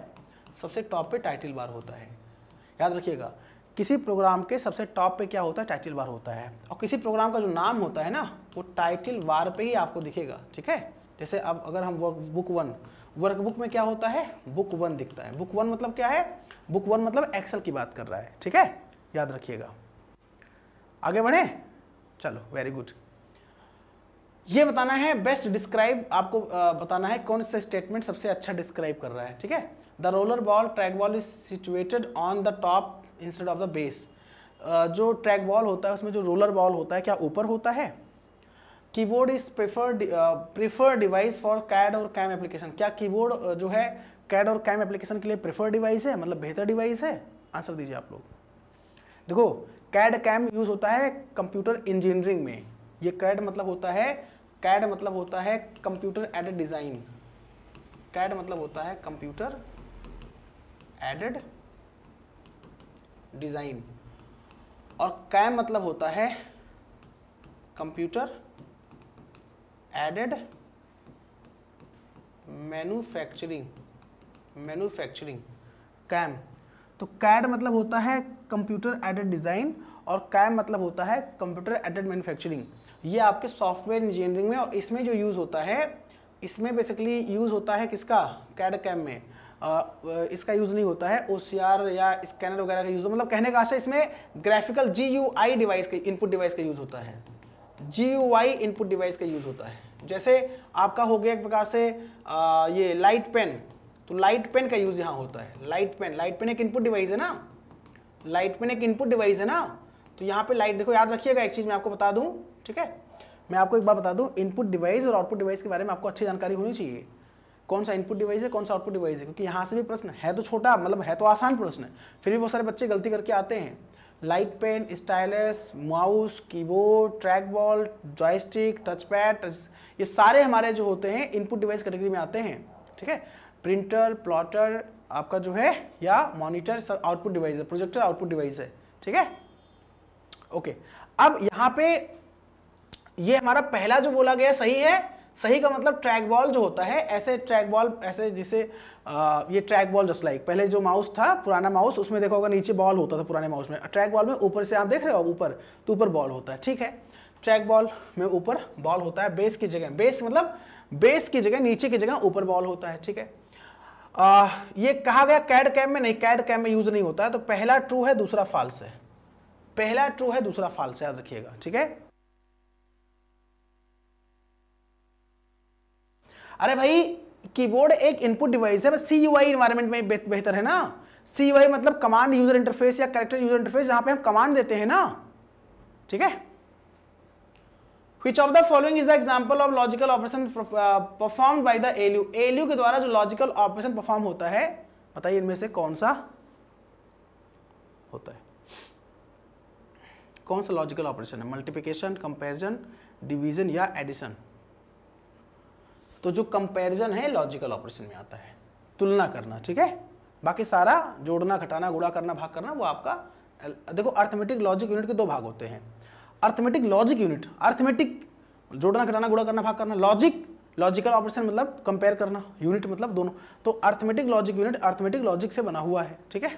सबसे टॉप पे टाइटल बार होता है। याद रखिएगा, किसी प्रोग्राम के सबसे टॉप पे क्या होता है, टाइटल बार होता है। और किसी प्रोग्राम का जो नाम होता है ना, वो टाइटल बार पे ही आपको दिखेगा, ठीक है। जैसे अब अगर हम बुक 1, वर्कबुक में क्या होता है, बुक 1 दिखता है। बुक 1 मतलब क्या है, बुक 1 मतलब एक्सेल की बात कर रहा है, ठीक है, याद रखिएगा। आगे बढ़े, चलो वेरी गुड। ये बताना है बेस्ट डिस्क्राइब, आपको बताना है कौन सा स्टेटमेंट सबसे अच्छा डिस्क्राइब कर रहा है, ठीक है। The roller ball track ball is situated on the top instead of the base. जो ट्रैक बॉल होता है उसमें जो रोलर बॉल होता है क्या ऊपर होता है। Keyboard is preferred device for CAD और कैम एप्लीकेशन। क्या कीबोर्ड जो है कैड और कैम एप्लीकेशन के लिए प्रेफर्ड डिवाइस है, मतलब बेहतर डिवाइस है। आंसर दीजिए आप लोग। देखो कैड कैम यूज होता है कंप्यूटर इंजीनियरिंग में। ये कैड मतलब होता है, कैड मतलब होता है कंप्यूटर एडेड डिजाइन। कैड मतलब होता है कंप्यूटर एडेड डिजाइन, और कैम मतलब होता है computer aided manufacturing. Manufacturing CAM. तो कैड मतलब होता है कंप्यूटर एडेड डिजाइन और कैम मतलब होता है कंप्यूटर एडेड मैन्युफैक्चरिंग। ये आपके सॉफ्टवेयर इंजीनियरिंग में, और इसमें जो यूज होता है, इसमें बेसिकली यूज होता है किसका, कैड कैम में। इसका यूज नहीं होता है OCR या स्कैनर वगैरह का यूज। मतलब कहने का आशा इसमें ग्राफिकल GUI डिवाइस का, इनपुट डिवाइस का यूज होता है। GUI इनपुट डिवाइस का यूज होता है। जैसे आपका हो गया एक प्रकार से ये लाइट पेन, तो लाइट पेन का यूज यहाँ होता है। लाइट पेन एक इनपुट डिवाइस है ना, लाइट पेन एक इनपुट डिवाइस है ना। तो यहाँ पे लाइट, देखो याद रखिएगा एक चीज मैं आपको बता दूं, ठीक है, मैं आपको एक बात बता दूं, इनपुट डिवाइस और आउटपुट डिवाइस के बारे में आपको अच्छी जानकारी होनी चाहिए। कौन सा इनपुट डिवाइस है, कौन सा आउटपुट डिवाइस है, क्योंकि यहाँ से भी प्रश्न है तो छोटा, मतलब है तो आसान प्रश्न है, फिर भी बहुत सारे बच्चे गलती करके आते हैं। Light pen, stylus, mouse, keyboard, track ball, joystick, touch pad, ये सारे हमारे जो होते हैं इनपुट डिवाइस कैटेगरी में आते हैं, ठीक है। प्रिंटर, प्लॉटर आपका जो है, या मॉनिटर सब आउटपुट डिवाइस है, प्रोजेक्टर आउटपुट डिवाइस है, ठीक है। ओके, अब यहाँ पे ये हमारा पहला जो बोला गया सही है। सही का मतलब ट्रैक बॉल जो होता है, ऐसे ट्रैक बॉल, ऐसे जिसे ये ट्रैक बॉल जस्ट लाइक पहले जो माउस था, पुराना माउस, उसमें देखा होगा नीचे बॉल होता था पुराने माउस में। ट्रैक बॉल में ऊपर से आप देख रहे हो ऊपर, तो ऊपर बॉल होता है, ठीक है। ट्रैक बॉल में ऊपर बॉल होता है, बेस की जगह, बेस मतलब बेस की जगह, नीचे की जगह ऊपर बॉल होता है, ठीक है। ये कहा गया कैड कैम में नहीं, कैड कैम में यूज नहीं होता है। तो पहला ट्रू है, दूसरा फॉल्स है। पहला ट्रू है, दूसरा फॉल्स है, याद रखिएगा, ठीक है। अरे भाई कीबोर्ड एक इनपुट डिवाइस है, बस CUI एनवायरनमेंट में बेहतर है ना। CUI मतलब कमांड यूजर इंटरफेस या कैरेक्टर यूजर इंटरफेस, जहां पे हम कमांड देते हैं ना, ठीक है। Which of the following is the example of logical operation performed by the ALU? ALU के द्वारा जो लॉजिकल ऑपरेशन परफॉर्म होता है, बताइए इनमें से कौन सा होता है, कौन सा लॉजिकल ऑपरेशन है। मल्टीप्लिकेशन, कंपैरिजन, डिवीजन या एडिशन। तो जो कंपैरिजन है लॉजिकल ऑपरेशन में आता है, तुलना करना, ठीक है। बाकी सारा जोड़ना, घटाना, गुणा करना, भाग करना, वो आपका, देखो अर्थमेटिक लॉजिक यूनिट के दो भाग होते हैं। अर्थमेटिक लॉजिक यूनिट, अर्थमेटिक जोड़ना, घटाना, गुणा करना, भाग करना, लॉजिक लॉजिकल ऑपरेशन मतलब कंपेयर करना, यूनिट मतलब दोनों। तो arithmetic logic unit arithmetic logic से बना हुआ है, ठीक है।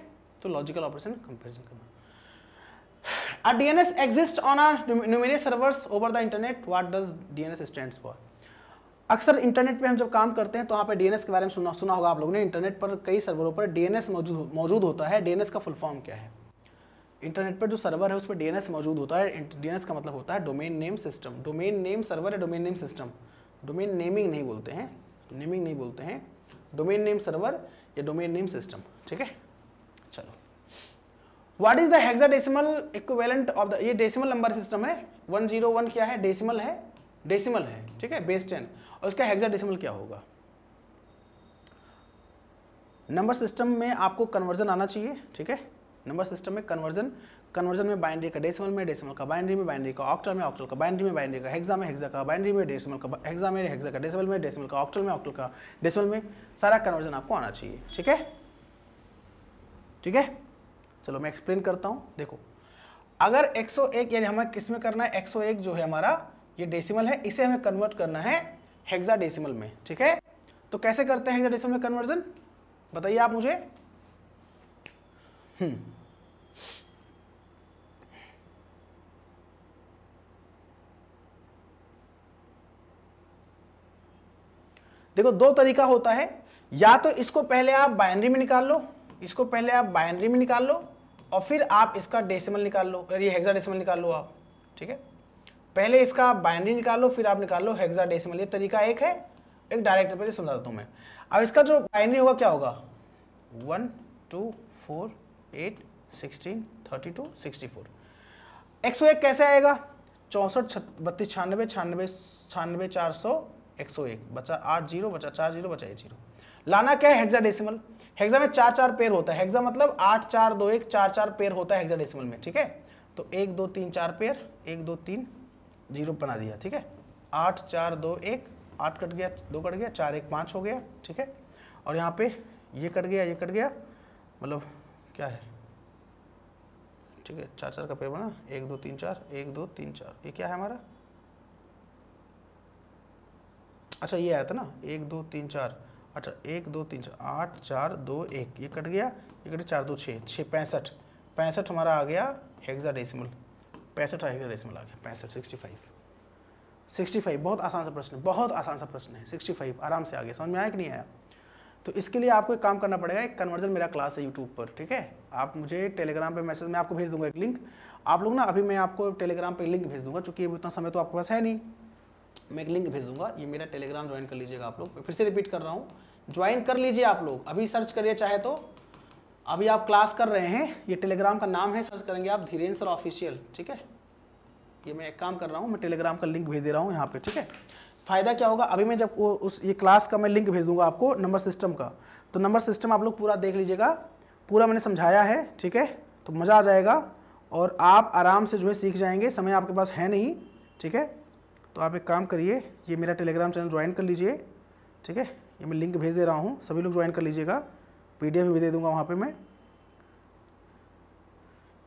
तो लॉजिकल ऑपरेशन कंपेरिजन करना। A DNS exists on a numerous servers over the internet. What does DNS stands for? अक्सर इंटरनेट पे हम जब काम करते हैं तो वहाँ पे DNS के बारे में सुना होगा आप लोगों ने। इंटरनेट पर कई सर्वरों पर DNS मौजूद होता है। DNS का फुल फॉर्म क्या है? इंटरनेट पर जो सर्वर है उस पर DNS मौजूद होता है। DNS का मतलब होता है domain name system. Domain name server है, domain name system. Domain naming नहीं बोलते हैं, नेमिंग नहीं बोलते हैं, डोमेन नेम सर्वर या डोमेन नेम सिस्टम, ठीक है। चलो, what is the hexadecimal equivalent of the, ये डेसिमल नंबर सिस्टम है। 101 क्या है? डेसिमल है, डेसिमल है, ठीक है, बेस 10। और इसका हेक्साडेसिमल क्या होगा? नंबर सिस्टम में आपको कन्वर्जन आना चाहिए, ठीक है। नंबर सिस्टम में कन्वर्जन कन्वर्जन में बाइनरी का डेसिमल में, डेसिमल का बाइनरी में, बाइनरी का ऑक्टल में, ऑक्टल का बाइनरी में, बाइनरी का हेक्सा में, हेक्सा का बाइनरी में, डेसिमल का हेक्सा में, हेक्सा का डेसिमल में, डेसिमल का ऑक्टल में, ऑक्टल का डेसिमल में, सारा कन्वर्जन आपको आना चाहिए। ठीक है, ठीक है। चलो मैं एक्सप्लेन करता हूँ। देखो, अगर 101 यानी हमें किस में करना है, 101 जो है हमारा ये डेसिमल है, इसे हमें कन्वर्ट करना है हेक्साडेसिमल में। ठीक है, तो कैसे करते हैं हेक्साडेसिमल में कन्वर्जन, बताइए आप मुझे। देखो, दो तरीका होता है, या तो इसको पहले आप बाइनरी में निकाल लो, इसको पहले आप बाइनरी में निकाल लो और फिर आप इसका डेसिमल निकाल लो, ये हेक्साडेसिमल निकाल लो आप। ठीक है, पहले इसका बाइनरी निकाल लो फिर आप निकाल लो हेक्साडेसिमल, ये तरीका एक है। एक डायरेक्ट पहले समझा देता हूं मैं। अब इसका जो बाइनरी होगा क्या होगा, 1 2 4 8 16 32 64। 101 कैसे आएगा, 64 32 96 96 96 400 101 बचा 8 0 बचा 4 0 बचा 1 0। लाना क्या है, हेक्साडेसिमल। हेक्सा में 4 पेयर होता है, हेक्सा मतलब 8 4 2 1 4 पेयर होता है हेक्साडेसिमल में। ठीक है, तो 1 2 3 4 पेयर, 1 2 3 0 बना दिया। ठीक है, 8 4 2 1, 8 कट गया, 2 कट गया, 4 1 5 हो गया। ठीक है, और यहाँ पे ये कट गया, ये कट गया, मतलब क्या है, ठीक है, 4 4 का पेयर बना, 1 2 3 4 1 2 3 4, ये क्या है हमारा, अच्छा ये आया था ना 1 2 3 4, अच्छा 1 2 3 4 8 4 2 1, ये कट गया, ये कट गया, 4 2 6 6 65 65 हमारा आ गया हेक्साडेसिमल, 65 हेक्साडेसिमल आ गया, 65 65। बहुत आसान सा प्रश्न है, बहुत आसान सा प्रश्न है, 65 आराम से आ गया। समझ में आया कि नहीं आया। तो इसके लिए आपको एक काम करना पड़ेगा, एक कन्वर्जन मेरा क्लास है यूट्यूब पर। ठीक है, आप मुझे टेलीग्राम पे मैसेज में आपको भेज दूंगा एक लिंक, आप लोग ना अभी मैं आपको टेलीग्राम पे लिंक भेज दूंगा, चूंकि उतना समय तो आपके पास है नहीं, मैं एक लिंक भेज दूंगा, ये मेरा टेलीग्राम ज्वाइन कर लीजिएगा आप लोग। फिर से रिपीट कर रहा हूँ, ज्वाइन कर लीजिए आप लोग, अभी सर्च करिए चाहे तो, अभी आप क्लास कर रहे हैं, ये टेलीग्राम का नाम है, सर्च करेंगे आप धीरेन्द्र सर ऑफिशियल। ठीक है, ये मैं एक काम कर रहा हूँ, मैं टेलीग्राम का लिंक भेज दे रहा हूँ यहाँ पे। ठीक है, फायदा क्या होगा, अभी मैं जब उस ये क्लास का मैं लिंक भेज दूंगा आपको नंबर सिस्टम का, तो नंबर सिस्टम आप लोग पूरा देख लीजिएगा, पूरा मैंने समझाया है। ठीक है, तो मज़ा आ जाएगा और आप आराम से जो है सीख जाएंगे, समय आपके पास है नहीं। ठीक है, तो आप एक काम करिए, ये मेरा टेलीग्राम चैनल ज्वाइन कर लीजिए। ठीक है, ये मैं लिंक भेज दे रहा हूँ, सभी लोग ज्वाइन कर लीजिएगा, PDF भी दे दूंगा वहाँ पे मैं,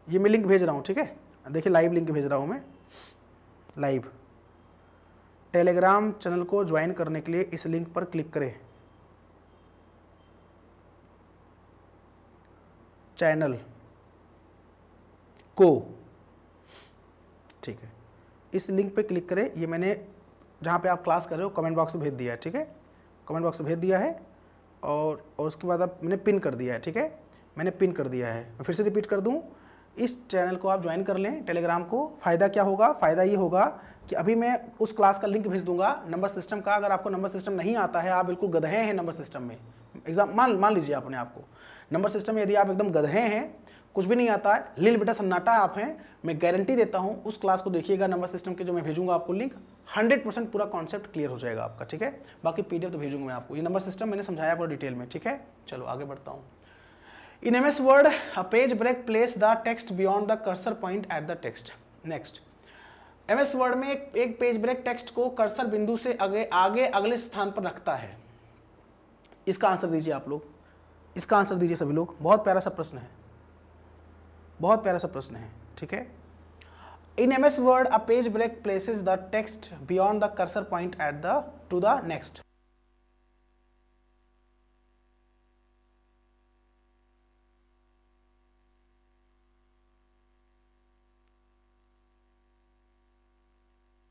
ये मैं लिंक भेज रहा हूँ। ठीक है, देखिए लाइव लिंक भेज रहा हूँ मैं, लाइव टेलीग्राम चैनल को ज्वाइन करने के लिए इस लिंक पर क्लिक करें, चैनल को। ठीक है, इस लिंक पे क्लिक करें, ये मैंने जहाँ पे आप क्लास कर रहे हो कमेंट बॉक्स में भेज दिया है। ठीक है, कमेंट बॉक्स में भेज दिया है और उसके बाद आप मैंने पिन कर दिया है। ठीक है, मैंने पिन कर दिया है, मैं फिर से रिपीट कर दूँ, इस चैनल को आप ज्वाइन कर लें टेलीग्राम को। फ़ायदा क्या होगा, फ़ायदा ये होगा कि अभी मैं उस क्लास का लिंक भेज दूंगा नंबर सिस्टम का। अगर आपको नंबर सिस्टम नहीं आता है, आप बिल्कुल गधे हैं नंबर सिस्टम में, एग्जाम मान लीजिए अपने आपको नंबर सिस्टम में यदि आप एकदम गधे हैं, कुछ भी नहीं आता है, लील बेटा सन्नाटा आप हैं, मैं गारंटी देता हूँ उस क्लास को देखिएगा, नंबर सिस्टम के जो मैं भेजूंगा आपको लिंक, 100% पूरा कॉन्सेप्ट क्लियर हो जाएगा आपका। ठीक है, बाकी PDF तो भेजूंगा मैं आपको, ये नंबर सिस्टम मैंने समझाया पूरा डिटेल में। ठीक है, चलो आगे बढ़ता हूँ। In MS Word, a page break place the text beyond the cursor point at the text. Next, MS Word में एक पेज ब्रेक टेक्स्ट को कर्सर बिंदु से आगे अगले स्थान पर रखता है। इसका आंसर दीजिए आप लोग, इसका आंसर दीजिए सभी लोग, बहुत प्यारा सा प्रश्न है, बहुत प्यारा सा प्रश्न है। ठीक है, In MS Word, a page break places the text beyond the cursor point at the to the next.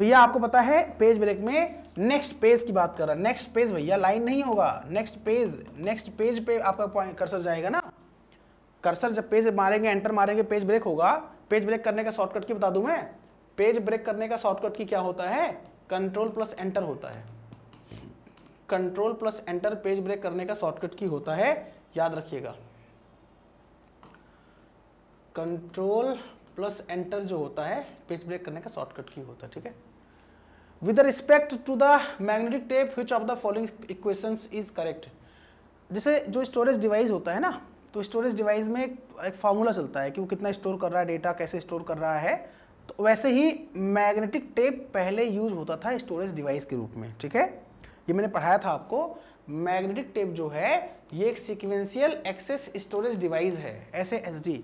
भैया आपको पता है पेज ब्रेक में नेक्स्ट पेज की बात कर रहा है, नेक्स्ट पेज भैया लाइन नहीं होगा, नेक्स्ट पेज पे आपका पॉइंट कर्सर जाएगा ना, कर्सर जब पेज मारेंगे, एंटर मारेंगे, पेज ब्रेक होगा। पेज ब्रेक करने का शॉर्टकट की बता दूं मैं, पेज ब्रेक करने का शॉर्टकट की क्या होता है, Ctrl+Enter होता है, Ctrl+Enter पेज ब्रेक करने का शॉर्टकट की होता है, याद रखिएगा। Ctrl+Enter जो होता है पेज ब्रेक करने का शॉर्टकट की होता है। ठीक है, with respect to the magnetic tape which of the following equations is correct. जैसे जो स्टोरेज डिवाइस होता है ना, तो स्टोरेज डिवाइस में एक फार्मूला चलता है कि वो कितना स्टोर कर रहा है डेटा, कैसे स्टोर कर रहा है। तो वैसे ही मैग्नेटिक टेप पहले यूज होता था स्टोरेज डिवाइस के रूप में, ठीक है। ये मैंने पढ़ाया था आपको। मैग्नेटिक टेप जो है ये एक सीक्वेंशियल एक्सेस स्टोरेज डिवाइस है, SASD।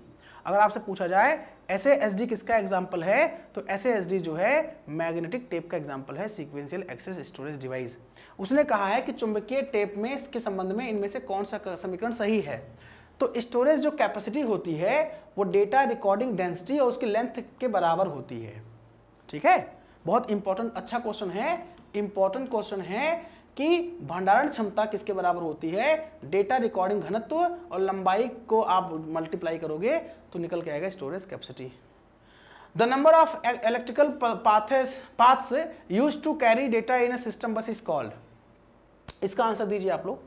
अगर आपसे पूछा जाए SASD किसका एग्जाम्पल है, तो SASD जो है मैग्नेटिक टेप का एग्जाम्पल है, सीक्वेंशियल एक्सेस स्टोरेज डिवाइस। उसने कहा है कि चुंबकीय टेप में इसके संबंध में इनमें से कौन सा समीकरण सही है। तो स्टोरेज जो कैपेसिटी होती है वो डेटा रिकॉर्डिंग डेंसिटी और उसकी लेंथ के बराबर होती है, ठीक है। बहुत इंपॉर्टेंट, अच्छा क्वेश्चन है, इंपॉर्टेंट क्वेश्चन है कि भंडारण क्षमता किसके बराबर होती है, डेटा रिकॉर्डिंग घनत्व और लंबाई को आप मल्टीप्लाई करोगे तो निकल के आएगा storage capacity. The number of electrical paths used to carry data in a system bus is called. इसका आंसर दीजिए आप लोग,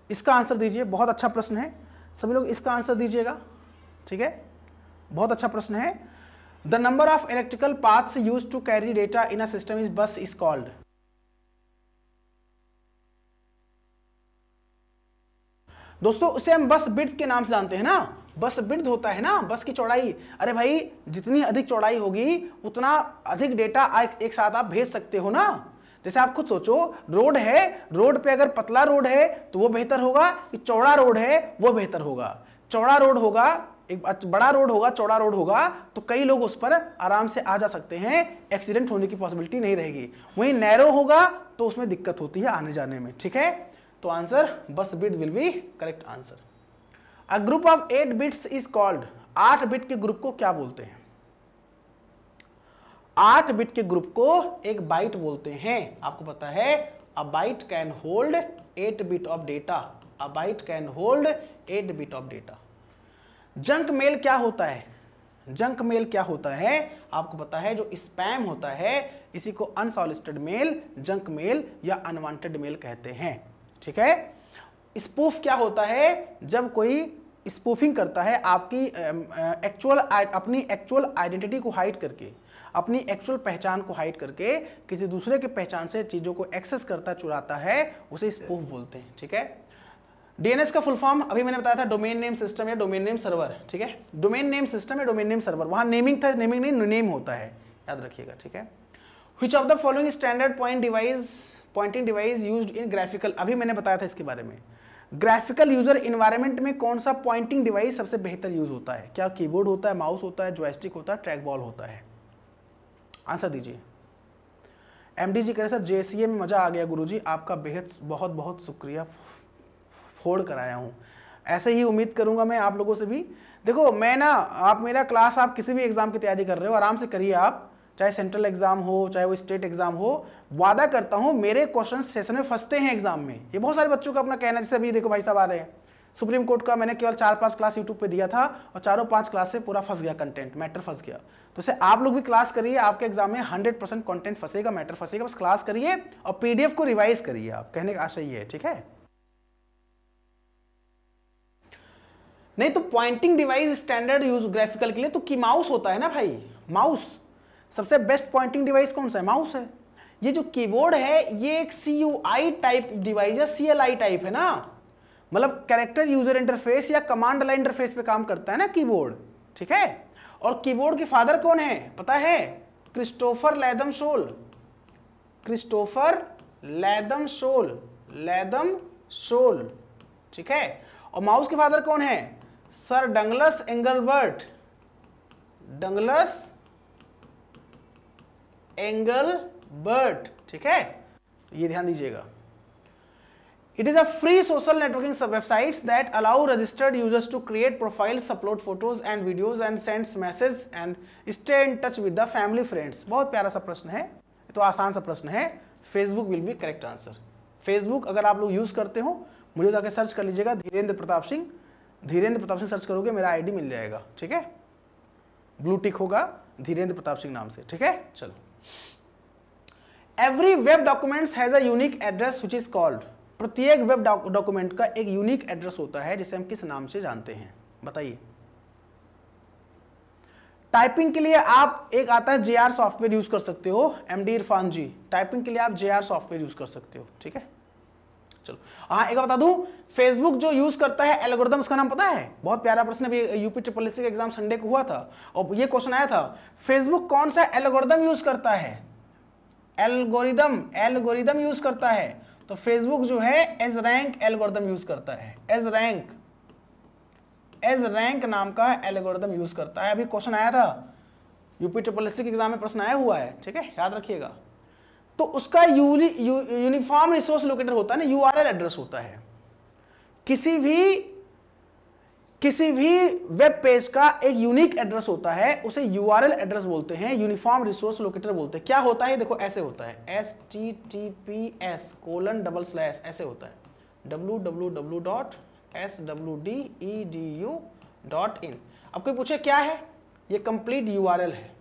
इसका आंसर दीजिए। बहुत अच्छा प्रश्न है, सभी लोग इसका आंसर दीजिएगा, ठीक है। बहुत अच्छा प्रश्न है। The number of electrical paths used to carry data in a system is bus is called. दोस्तों उसे हम बस विड्थ के नाम से जानते हैं ना। बस विड्थ होता है ना बस की चौड़ाई। अरे भाई जितनी अधिक चौड़ाई होगी उतना अधिक डेटा एक साथ आप भेज सकते हो ना। जैसे आप खुद सोचो, रोड है, रोड पे अगर पतला रोड है तो वो बेहतर होगा कि चौड़ा रोड है वो बेहतर होगा। चौड़ा रोड होगा, एक बड़ा रोड होगा, चौड़ा रोड होगा तो कई लोग उस पर आराम से आ जा सकते हैं, एक्सीडेंट होने की पॉसिबिलिटी नहीं रहेगी। वहीं नैरो होगा तो उसमें दिक्कत होती है आने जाने में, ठीक है। तो आंसर बस width will be correct answer. A group of 8 bits is called. 8 bit के ग्रुप को क्या बोलते हैं? 8 बिट के ग्रुप को एक बाइट बोलते हैं। आपको पता है a byte can hold 8 bit of data. A byte can hold 8 bit of data. Junk mail क्या होता है? जंक मेल क्या होता है? आपको पता है जो स्पैम होता है इसी को अनसॉलिसिटेड मेल, जंक मेल या अनवांटेड मेल कहते हैं, ठीक है। स्पूफ क्या होता है? जब कोई स्पूफिंग करता है आपकी अपनी एक्चुअल आइडेंटिटी को हाइड करके, अपनी एक्चुअल पहचान को हाइड करके किसी दूसरे के पहचान से चीजों को एक्सेस करता, चुराता है, उसे स्पूफ बोलते हैं, ठीक है। डीएनएस का फुल फॉर्म अभी मैंने बताया था, डोमेन नेम सिस्टम या डोमेन नेम सर्वर, ठीक है। डोमेन नेम सिस्टम या डोमेन नेम सर्वर, वहां नेमिंग था, नेमिंग नहीं नेम होता है, याद रखिएगा, ठीक है। Which of the following standard pointing device used in graphical, अभी मैंने बताया था इसके बारे में। ग्राफिकल यूजर इन्वायरमेंट में कौन सा पॉइंटिंग डिवाइस सबसे बेहतर यूज होता है? क्या कीबोर्ड होता है, माउस होता है, जॉयस्टिक होता है, ट्रैक बॉल होता है? आंसर दीजिए। एमडी जी कह रहे सर जेसीए में मजा आ गया गुरुजी, आपका बेहद बहुत बहुत शुक्रिया, फोड़ कराया हूँ। ऐसे ही उम्मीद करूंगा मैं आप लोगों से भी। देखो मैं ना, आप मेरा क्लास, आप किसी भी एग्जाम की तैयारी कर रहे हो आराम से करिए आप, चाहे सेंट्रल एग्जाम हो चाहे वो स्टेट एग्जाम हो। वादा करता हूं मेरे क्वेश्चन सेशन में फंसते हैं एग्जाम में। ये बहुत सारे बच्चों का अपना कहना है। जैसे अभी देखो भाई साहब आ रहे हैं, सुप्रीम कोर्ट का मैंने केवल 4-5 क्लास यूट्यूब पे दिया था और 4-5 क्लास से पूरा फंस गया, कंटेंट मैटर फंस गया। तो इसे आप लोग भी क्लास करिए, आपके एग्जाम में 100% कंटेंट फंसेगा, मैटर फंसेगा। बस क्लास करिए और पीडीएफ को रिवाइज करिए, आप कहने का आशय ये है, ठीक है। नहीं तो pointing device standard use graphical के लिए तो की माउस होता है ना भाई। माउस सबसे बेस्ट पॉइंटिंग डिवाइस कौन सा है? माउस है। ये जो कीबोर्ड है ये एक CUI टाइप डिवाइस है, CLI टाइप है ना, मतलब कैरेक्टर यूजर इंटरफेस या कमांड लाइन इंटरफेस पे काम करता है ना कीबोर्ड, ठीक है। और कीबोर्ड के फादर कौन है पता है? Christopher Latham Sholes. Christopher Latham Sholes, Latham Sholes, ठीक है। और माउस के फादर कौन है? Sir Douglas Engelbart, Douglas Engelbart, ठीक है। ये ध्यान दीजिएगा। It is a free social networking websites that allow registered users to create profiles, upload photos and videos and sends message and stay in touch with the family friends. बहुत प्यारा सा प्रश्न है, तो आसान सा प्रश्न है। Facebook will be correct answer. Facebook अगर आप लोग यूज करते हो, मुझे जाके सर्च कर लीजिएगा धीरेन्द्र प्रताप सिंह। धीरेन्द्र प्रताप सिंह सर्च करोगे मेरा आईडी मिल जाएगा, ठीक है। ब्लू टिक होगा धीरेन्द्र प्रताप सिंह नाम से, ठीक है। चलो, every web documents has a unique address which is called. प्रत्येक वेब डॉक्यूमेंट का एक यूनिक एड्रेस होता है जिसे हम किस नाम से जानते हैं? बताइए। टाइपिंग के लिए आप एक आता है JR सॉफ्टवेयर यूज कर सकते हो, MD इरफान जी। टाइपिंग के लिए आप JR सॉफ्टवेयर यूज कर सकते हो, ठीक है। चलो हाँ एक बता दूं, फेसबुक जो यूज करता है एल्गोरिदम, उसका नाम पता है? बहुत प्यारा प्रश्न अभी यूपी ट्रिपल एससी का एग्जाम संडे को हुआ था और ये क्वेश्चन आया था, फेसबुक कौन सा एल्गोरिदम यूज करता है? एल्गोरिदम यूज करता है। तो फेसबुक जो है एज रैंक एल्गोरिदम यूज करता है, एज रैंक नाम का एल्गोरिदम यूज करता है। अभी क्वेश्चन आया था यूपी ट्रिपल एससी के एग्जाम में, प्रश्न आया हुआ है, ठीक है, याद रखिएगा। तो उसका यूनिफॉर्म रिसोर्स लोकेटर होता है ना, यूआरएल एड्रेस होता है। किसी भी वेब पेज का एक यूनिक एड्रेस होता है, उसे यूआरएल एड्रेस बोलते हैं, यूनिफॉर्म रिसोर्स लोकेटर बोलते हैं। क्या होता है देखो, ऐसे होता है https:// ऐसे होता है www.swdedu.in। अब कोई पूछे क्या है, ये कंप्लीट यूआरएल है,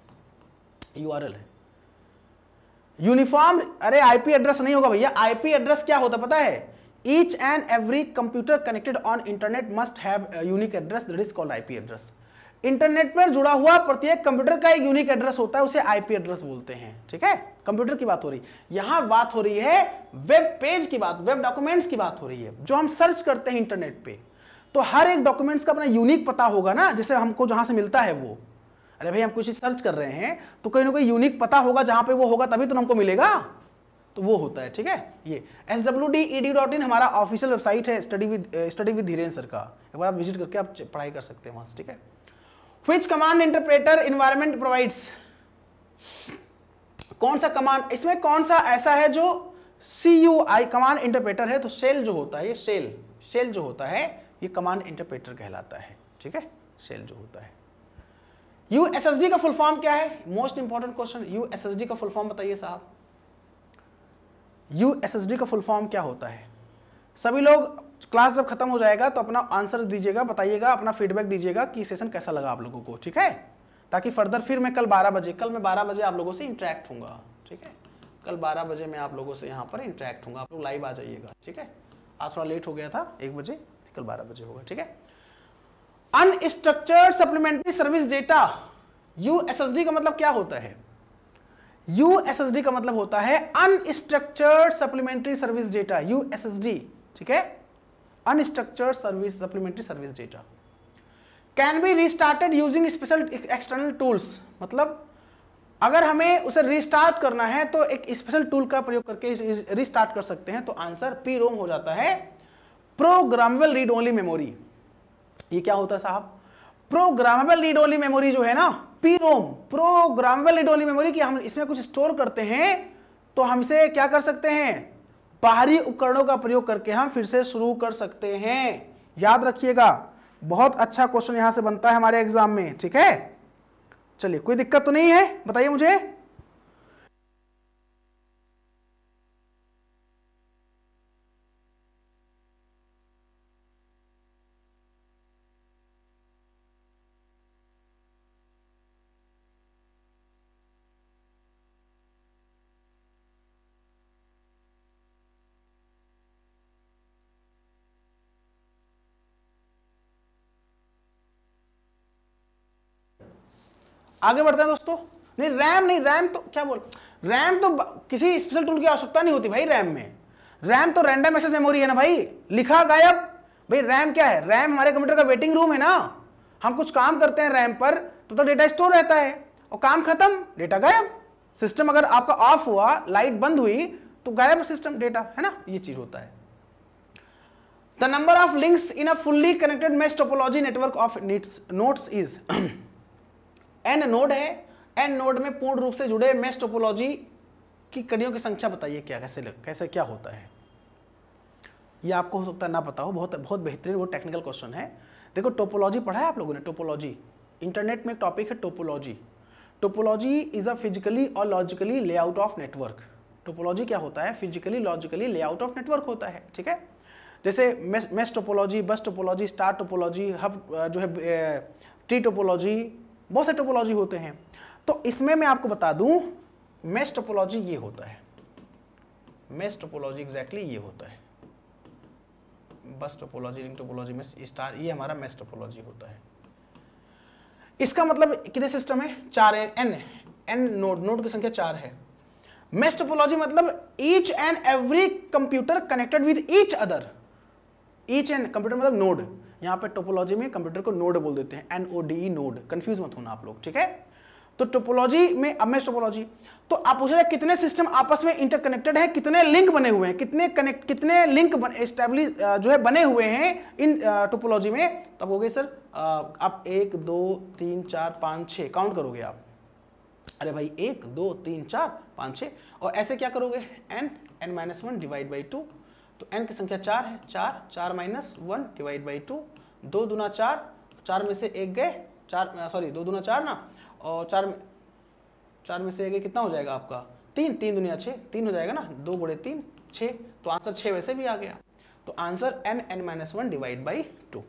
यूनिफॉर्म। अरे आईपी एड्रेस नहीं होगा भैया, आईपी एड्रेस क्या होता पता है? Each and every computer connected on internet must have unique address, that is called IP address. Internet पर जुड़ा हुआ प्रत्येक कंप्यूटर का एक यूनिक एड्रेस होता है, उसे आईपी एड्रेस बोलते हैं, ठीक है। कंप्यूटर की बात हो रही, यहां बात हो रही है वेब पेज की बात, वेब डॉक्यूमेंट्स की बात हो रही है, जो हम सर्च करते हैं इंटरनेट पे। तो हर एक डॉक्यूमेंट्स का अपना यूनिक पता होगा ना, जैसे हमको जहां से मिलता है वो, अरे भाई हम कुछ सर्च कर रहे हैं तो कोई ना कोई यूनिक पता होगा, जहां पे वो होगा तभी तो हमको मिलेगा, तो वो होता है, ठीक है। ये swdedu.in हमारा ऑफिशियल वेबसाइट है स्टडी विद धीरेन सर का, एक बार आप विजिट करके आप पढ़ाई कर सकते हैं वहां से, ठीक है। Which command interpreter environment provides, कौन सा कमांड, इसमें कौन सा ऐसा है जो CUI कमांड इंटरप्रेटर है? तो शेल जो होता है, ये शेल जो होता है ये कमांड इंटरप्रेटर कहलाता है, ठीक है, शेल जो होता है। USSD का फुल फॉर्म क्या है? मोस्ट इंपॉर्टेंट क्वेश्चन, USSD का फुल फॉर्म बताइए साहब, USSD का फुल फॉर्म क्या होता है? सभी लोग क्लास जब खत्म हो जाएगा तो अपना आंसर दीजिएगा, बताइएगा, अपना फीडबैक दीजिएगा कि सेशन कैसा लगा आप लोगों को, ठीक है, ताकि फर्दर फिर मैं कल 12 बजे आप लोगों से इंटरेक्ट होऊंगा, ठीक है। कल 12 बजे मैं आप लोगों से यहाँ पर इंटरेक्ट होऊंगा, आप लोग लाइव आ जाइएगा, ठीक है। आज थोड़ा लेट हो गया था 1 बजे, कल 12 बजे होगा, ठीक है। Unstructured supplementary service data, USSD का मतलब क्या होता है? USSD का मतलब होता है unstructured supplementary service data, USSD, ठीक है, unstructured service supplementary service data can be restarted using special external tools. मतलब अगर हमें उसे रीस्टार्ट करना है तो एक स्पेशल टूल का प्रयोग करके रीस्टार्ट कर सकते हैं। तो आंसर PROM हो जाता है, प्रोग्रामेबल रीड ओनली मेमोरी। ये क्या होता है साहब? प्रोग्रामेबल रीड ओनली मेमोरी जो है ना, PROM, programmable read only memory, की हम इसमें कुछ स्टोर करते हैं तो हमसे क्या कर सकते हैं, बाहरी उपकरणों का प्रयोग करके हम फिर से शुरू कर सकते हैं। याद रखिएगा, बहुत अच्छा क्वेश्चन यहां से बनता है हमारे एग्जाम में, ठीक है। चलिए, कोई दिक्कत तो नहीं है, बताइए मुझे। आगे बढ़ते हैं दोस्तों। नहीं रैम तो क्या बोल, रैम तो किसी स्पेशल टूल की आवश्यकता नहीं होती भाई रैम में। रैम तो रैंडम एक्सेस मेमोरी है ना भाई, लिखा गायब। भाई रैम क्या है? रैम हमारे कंप्यूटर का वेटिंग रूम है ना, हम कुछ काम करते हैं रैम पर तो डेटा स्टोर रहता है और काम खत्म, डेटा गायब। सिस्टम अगर आपका ऑफ हुआ, लाइट बंद हुई तो गायब सिस्टम, डेटा, है ना, ये चीज होता है। The number of links in a fully connected mesh topology network of nodes is, n node है, n नोड में पूर्ण रूप से जुड़े मेश टोपोलॉजी की कड़ियों की संख्या बताइए, क्या कैसे क्या होता है। ये आपको हो सकता है ना पता हो, बहुत बहुत बेहतरीन वो टेक्निकल क्वेश्चन है। देखो टोपोलॉजी पढ़ा है आप लोगों ने, टोपोलॉजी इंटरनेट में एक टॉपिक है topology. Topology is a physically और logically layout of network. Topology क्या होता है? Physically logically layout of network होता है, ठीक है। जैसे mesh topology, bus topology, star topology, hub जो है ट्री टोपोलॉजी, बहुत से टोपोलॉजी होते हैं। तो इसमें मैं आपको बता दूं, मेश टोपोलॉजी ये होता है, मेश टोपोलॉजी एग्जैक्टली ये होता है। बस टोपोलॉजी, रिंग टोपोलॉजी में स्टार, ये हमारा मेश टोपोलॉजी होता है। इसका मतलब कितने सिस्टम है? 4 है, n नोड की संख्या 4 है। मेश टोपोलॉजी मतलब each and every computer connected with each other. Each and computer मतलब नोड, यहां पे टोपोलॉजी में कंप्यूटर को नोड बोल देते हैं, NODE नोड, कंफ्यूज मत होना आप लोग, ठीक है। तो टोपोलॉजी में, अब मेश टोपोलॉजी, तो आप पूछ रहे हैं कितने सिस्टम आपस में इंटरकनेक्टेड हैं, कितने लिंक बने हुए हैं, कितने लिंक एस्टैब्लिश जो है बने हुए हैं इन टोपोलॉजी में। तब हो गए सर आप 1 2 3 4 5 6 काउंट करोगे आप, अरे भाई 1 2 3 4 5 6, और ऐसे क्या करोगे n-1 डिवाइड बाई 2, तो n की संख्या 4 है, 4 माइनस 1 डिवाइड बाई 2, 2 दूना 4, 4 में से 1 गए, 2 दूना 4 ना, और 4 में से 1 कितना हो जाएगा आपका 3, 3 दुनिया 6, 3 हो जाएगा ना, 2 गुणे 3 6, तो आंसर 6 वैसे भी आ गया। तो answer n-1 divide by 2,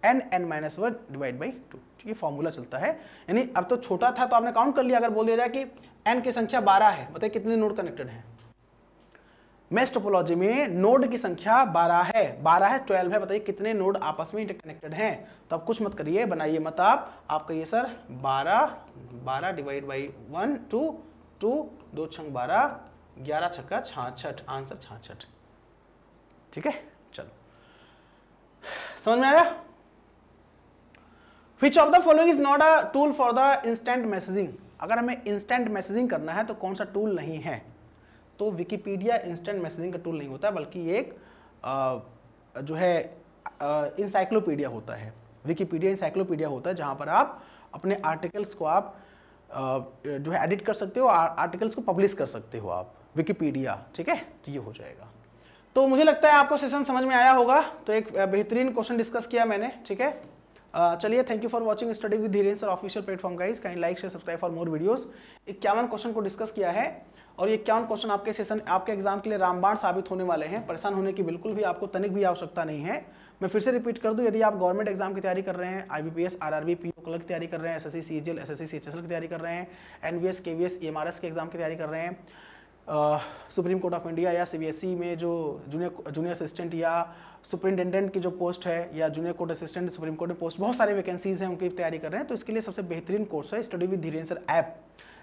n-1 divide by 2, ये फॉर्मूला चलता है। यानी अब तो छोटा था तो आपने काउंट कर लिया, अगर बोल दिया जाए कि n की संख्या 12 है, बताइए कितने नोड कनेक्टेड हैं। मेश टोपोलॉजी में नोड की संख्या 12 है, 12 है 12 है, बताइए कितने नोड आपस में इंटरकनेक्टेड हैं। तो आप कुछ मत करिए, बनाइए मत आप कहिए सर 12 डिवाइड बाई 1 2 2 छंग 12, 11 छक्का 66, आंसर 66, ठीक है। चलो समझ में आया। Which of the following is not a tool for the instant messaging? अगर हमें इंस्टेंट मैसेजिंग करना है तो कौन सा टूल नहीं है, तो विकिपीडिया इंस्टेंट मैसेजिंग का टूल नहीं होता, बल्कि एक जो है इंसाइक्लोपीडिया होता है। विकिपीडिया इंसाइक्लोपीडिया होता है, जहां पर आप अपने आर्टिकल्स को आप जो है एडिट कर सकते हो, आर्टिकल्स को पब्लिश कर सकते हो आप, विकिपीडिया, ठीक है। तो ये हो जाएगा। तो मुझे लगता है आपको सेशन समझ में आया होगा। तो एक बेहतरीन क्वेश्चन डिस्कस किया मैंने, ठीक है। चलिए, thank you for watching study with Dhirendra sir official platform guys, kind like share subscribe for more videos. 51 question को डिस्कस किया है, और ये 51 क्वेश्चन आपके सेशन, आपके एग्जाम के लिए रामबाण साबित होने वाले हैं। परेशान होने की बिल्कुल भी आपको तनिक भी आवश्यकता नहीं है। मैं फिर से रिपीट कर दूं, यदि आप गवर्नमेंट एग्जाम की तैयारी कर रहे हैं, IBPS RRB PO क्लर्क की तैयारी कर रहे हैं, SSC CGL SSC CHSL की तैयारी कर रहे हैं, NVS KVS EMRS के एग्जाम की तैयारी कर रहे हैं, सुप्रीम कोर्ट ऑफ इंडिया या CBSE में जो जूनियर असिस्टेंट या सुपरिटेंडेंट की जो पोस्ट है, या junior court assistant supreme court में पोस्ट, बहुत सारे वैकेंसीज हैं, उनकी तैयारी कर रहे हैं, तो इसके लिए सबसे बेहतरीन कोर्स है study with Dhirendra sir app.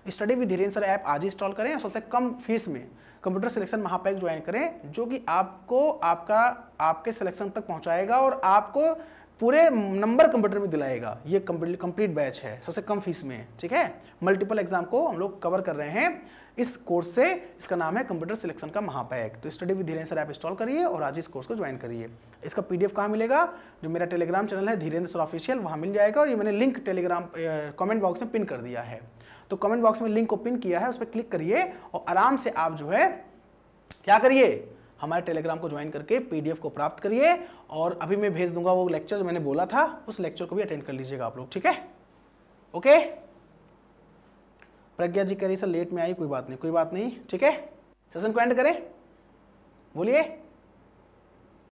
Study with Dhirendra sir app आज इंस्टॉल करें और सबसे कम फीस में कंप्यूटर सिलेक्शन महापैक ज्वाइन करें, जो कि आपको आपके सिलेक्शन तक पहुंचाएगा और आपको पूरे नंबर कंप्यूटर में दिलाएगा। ये कंप्लीट बैच है, सबसे कम फीस में, ठीक है। मल्टीपल एग्जाम को हम लोग कवर कर रहे हैं इस कोर्स से। इसका नाम है कंप्यूटर सिलेक्शन का महापैक। तो study with Dhirendra sir app install करिए और आज इस कोर्स को ज्वाइन करिए। इसका PDF कहाँ मिलेगा, जो मेरा टेलीग्राम चैनल है धीरेन्द्र सर ऑफिशियल, वहाँ मिल जाएगा, और ये मैंने लिंक टेलीग्राम कमेंट बॉक्स में पिन कर दिया है। तो कमेंट बॉक्स में लिंक को पिन किया है, उस पर क्लिक करिए और आराम से आप जो है क्या करिए, हमारे टेलीग्राम को ज्वाइन करके PDF को प्राप्त करिए। और अभी मैं भेज दूंगा वो लेक्चर जो मैंने बोला था, उस लेक्चर को भी अटेंड कर लीजिएगा आप लोग, ठीक है। ओके, प्रज्ञा जी कह रही सर लेट में आई, कोई बात नहीं, ठीक है। सेशन को एंड करें, बोलिए।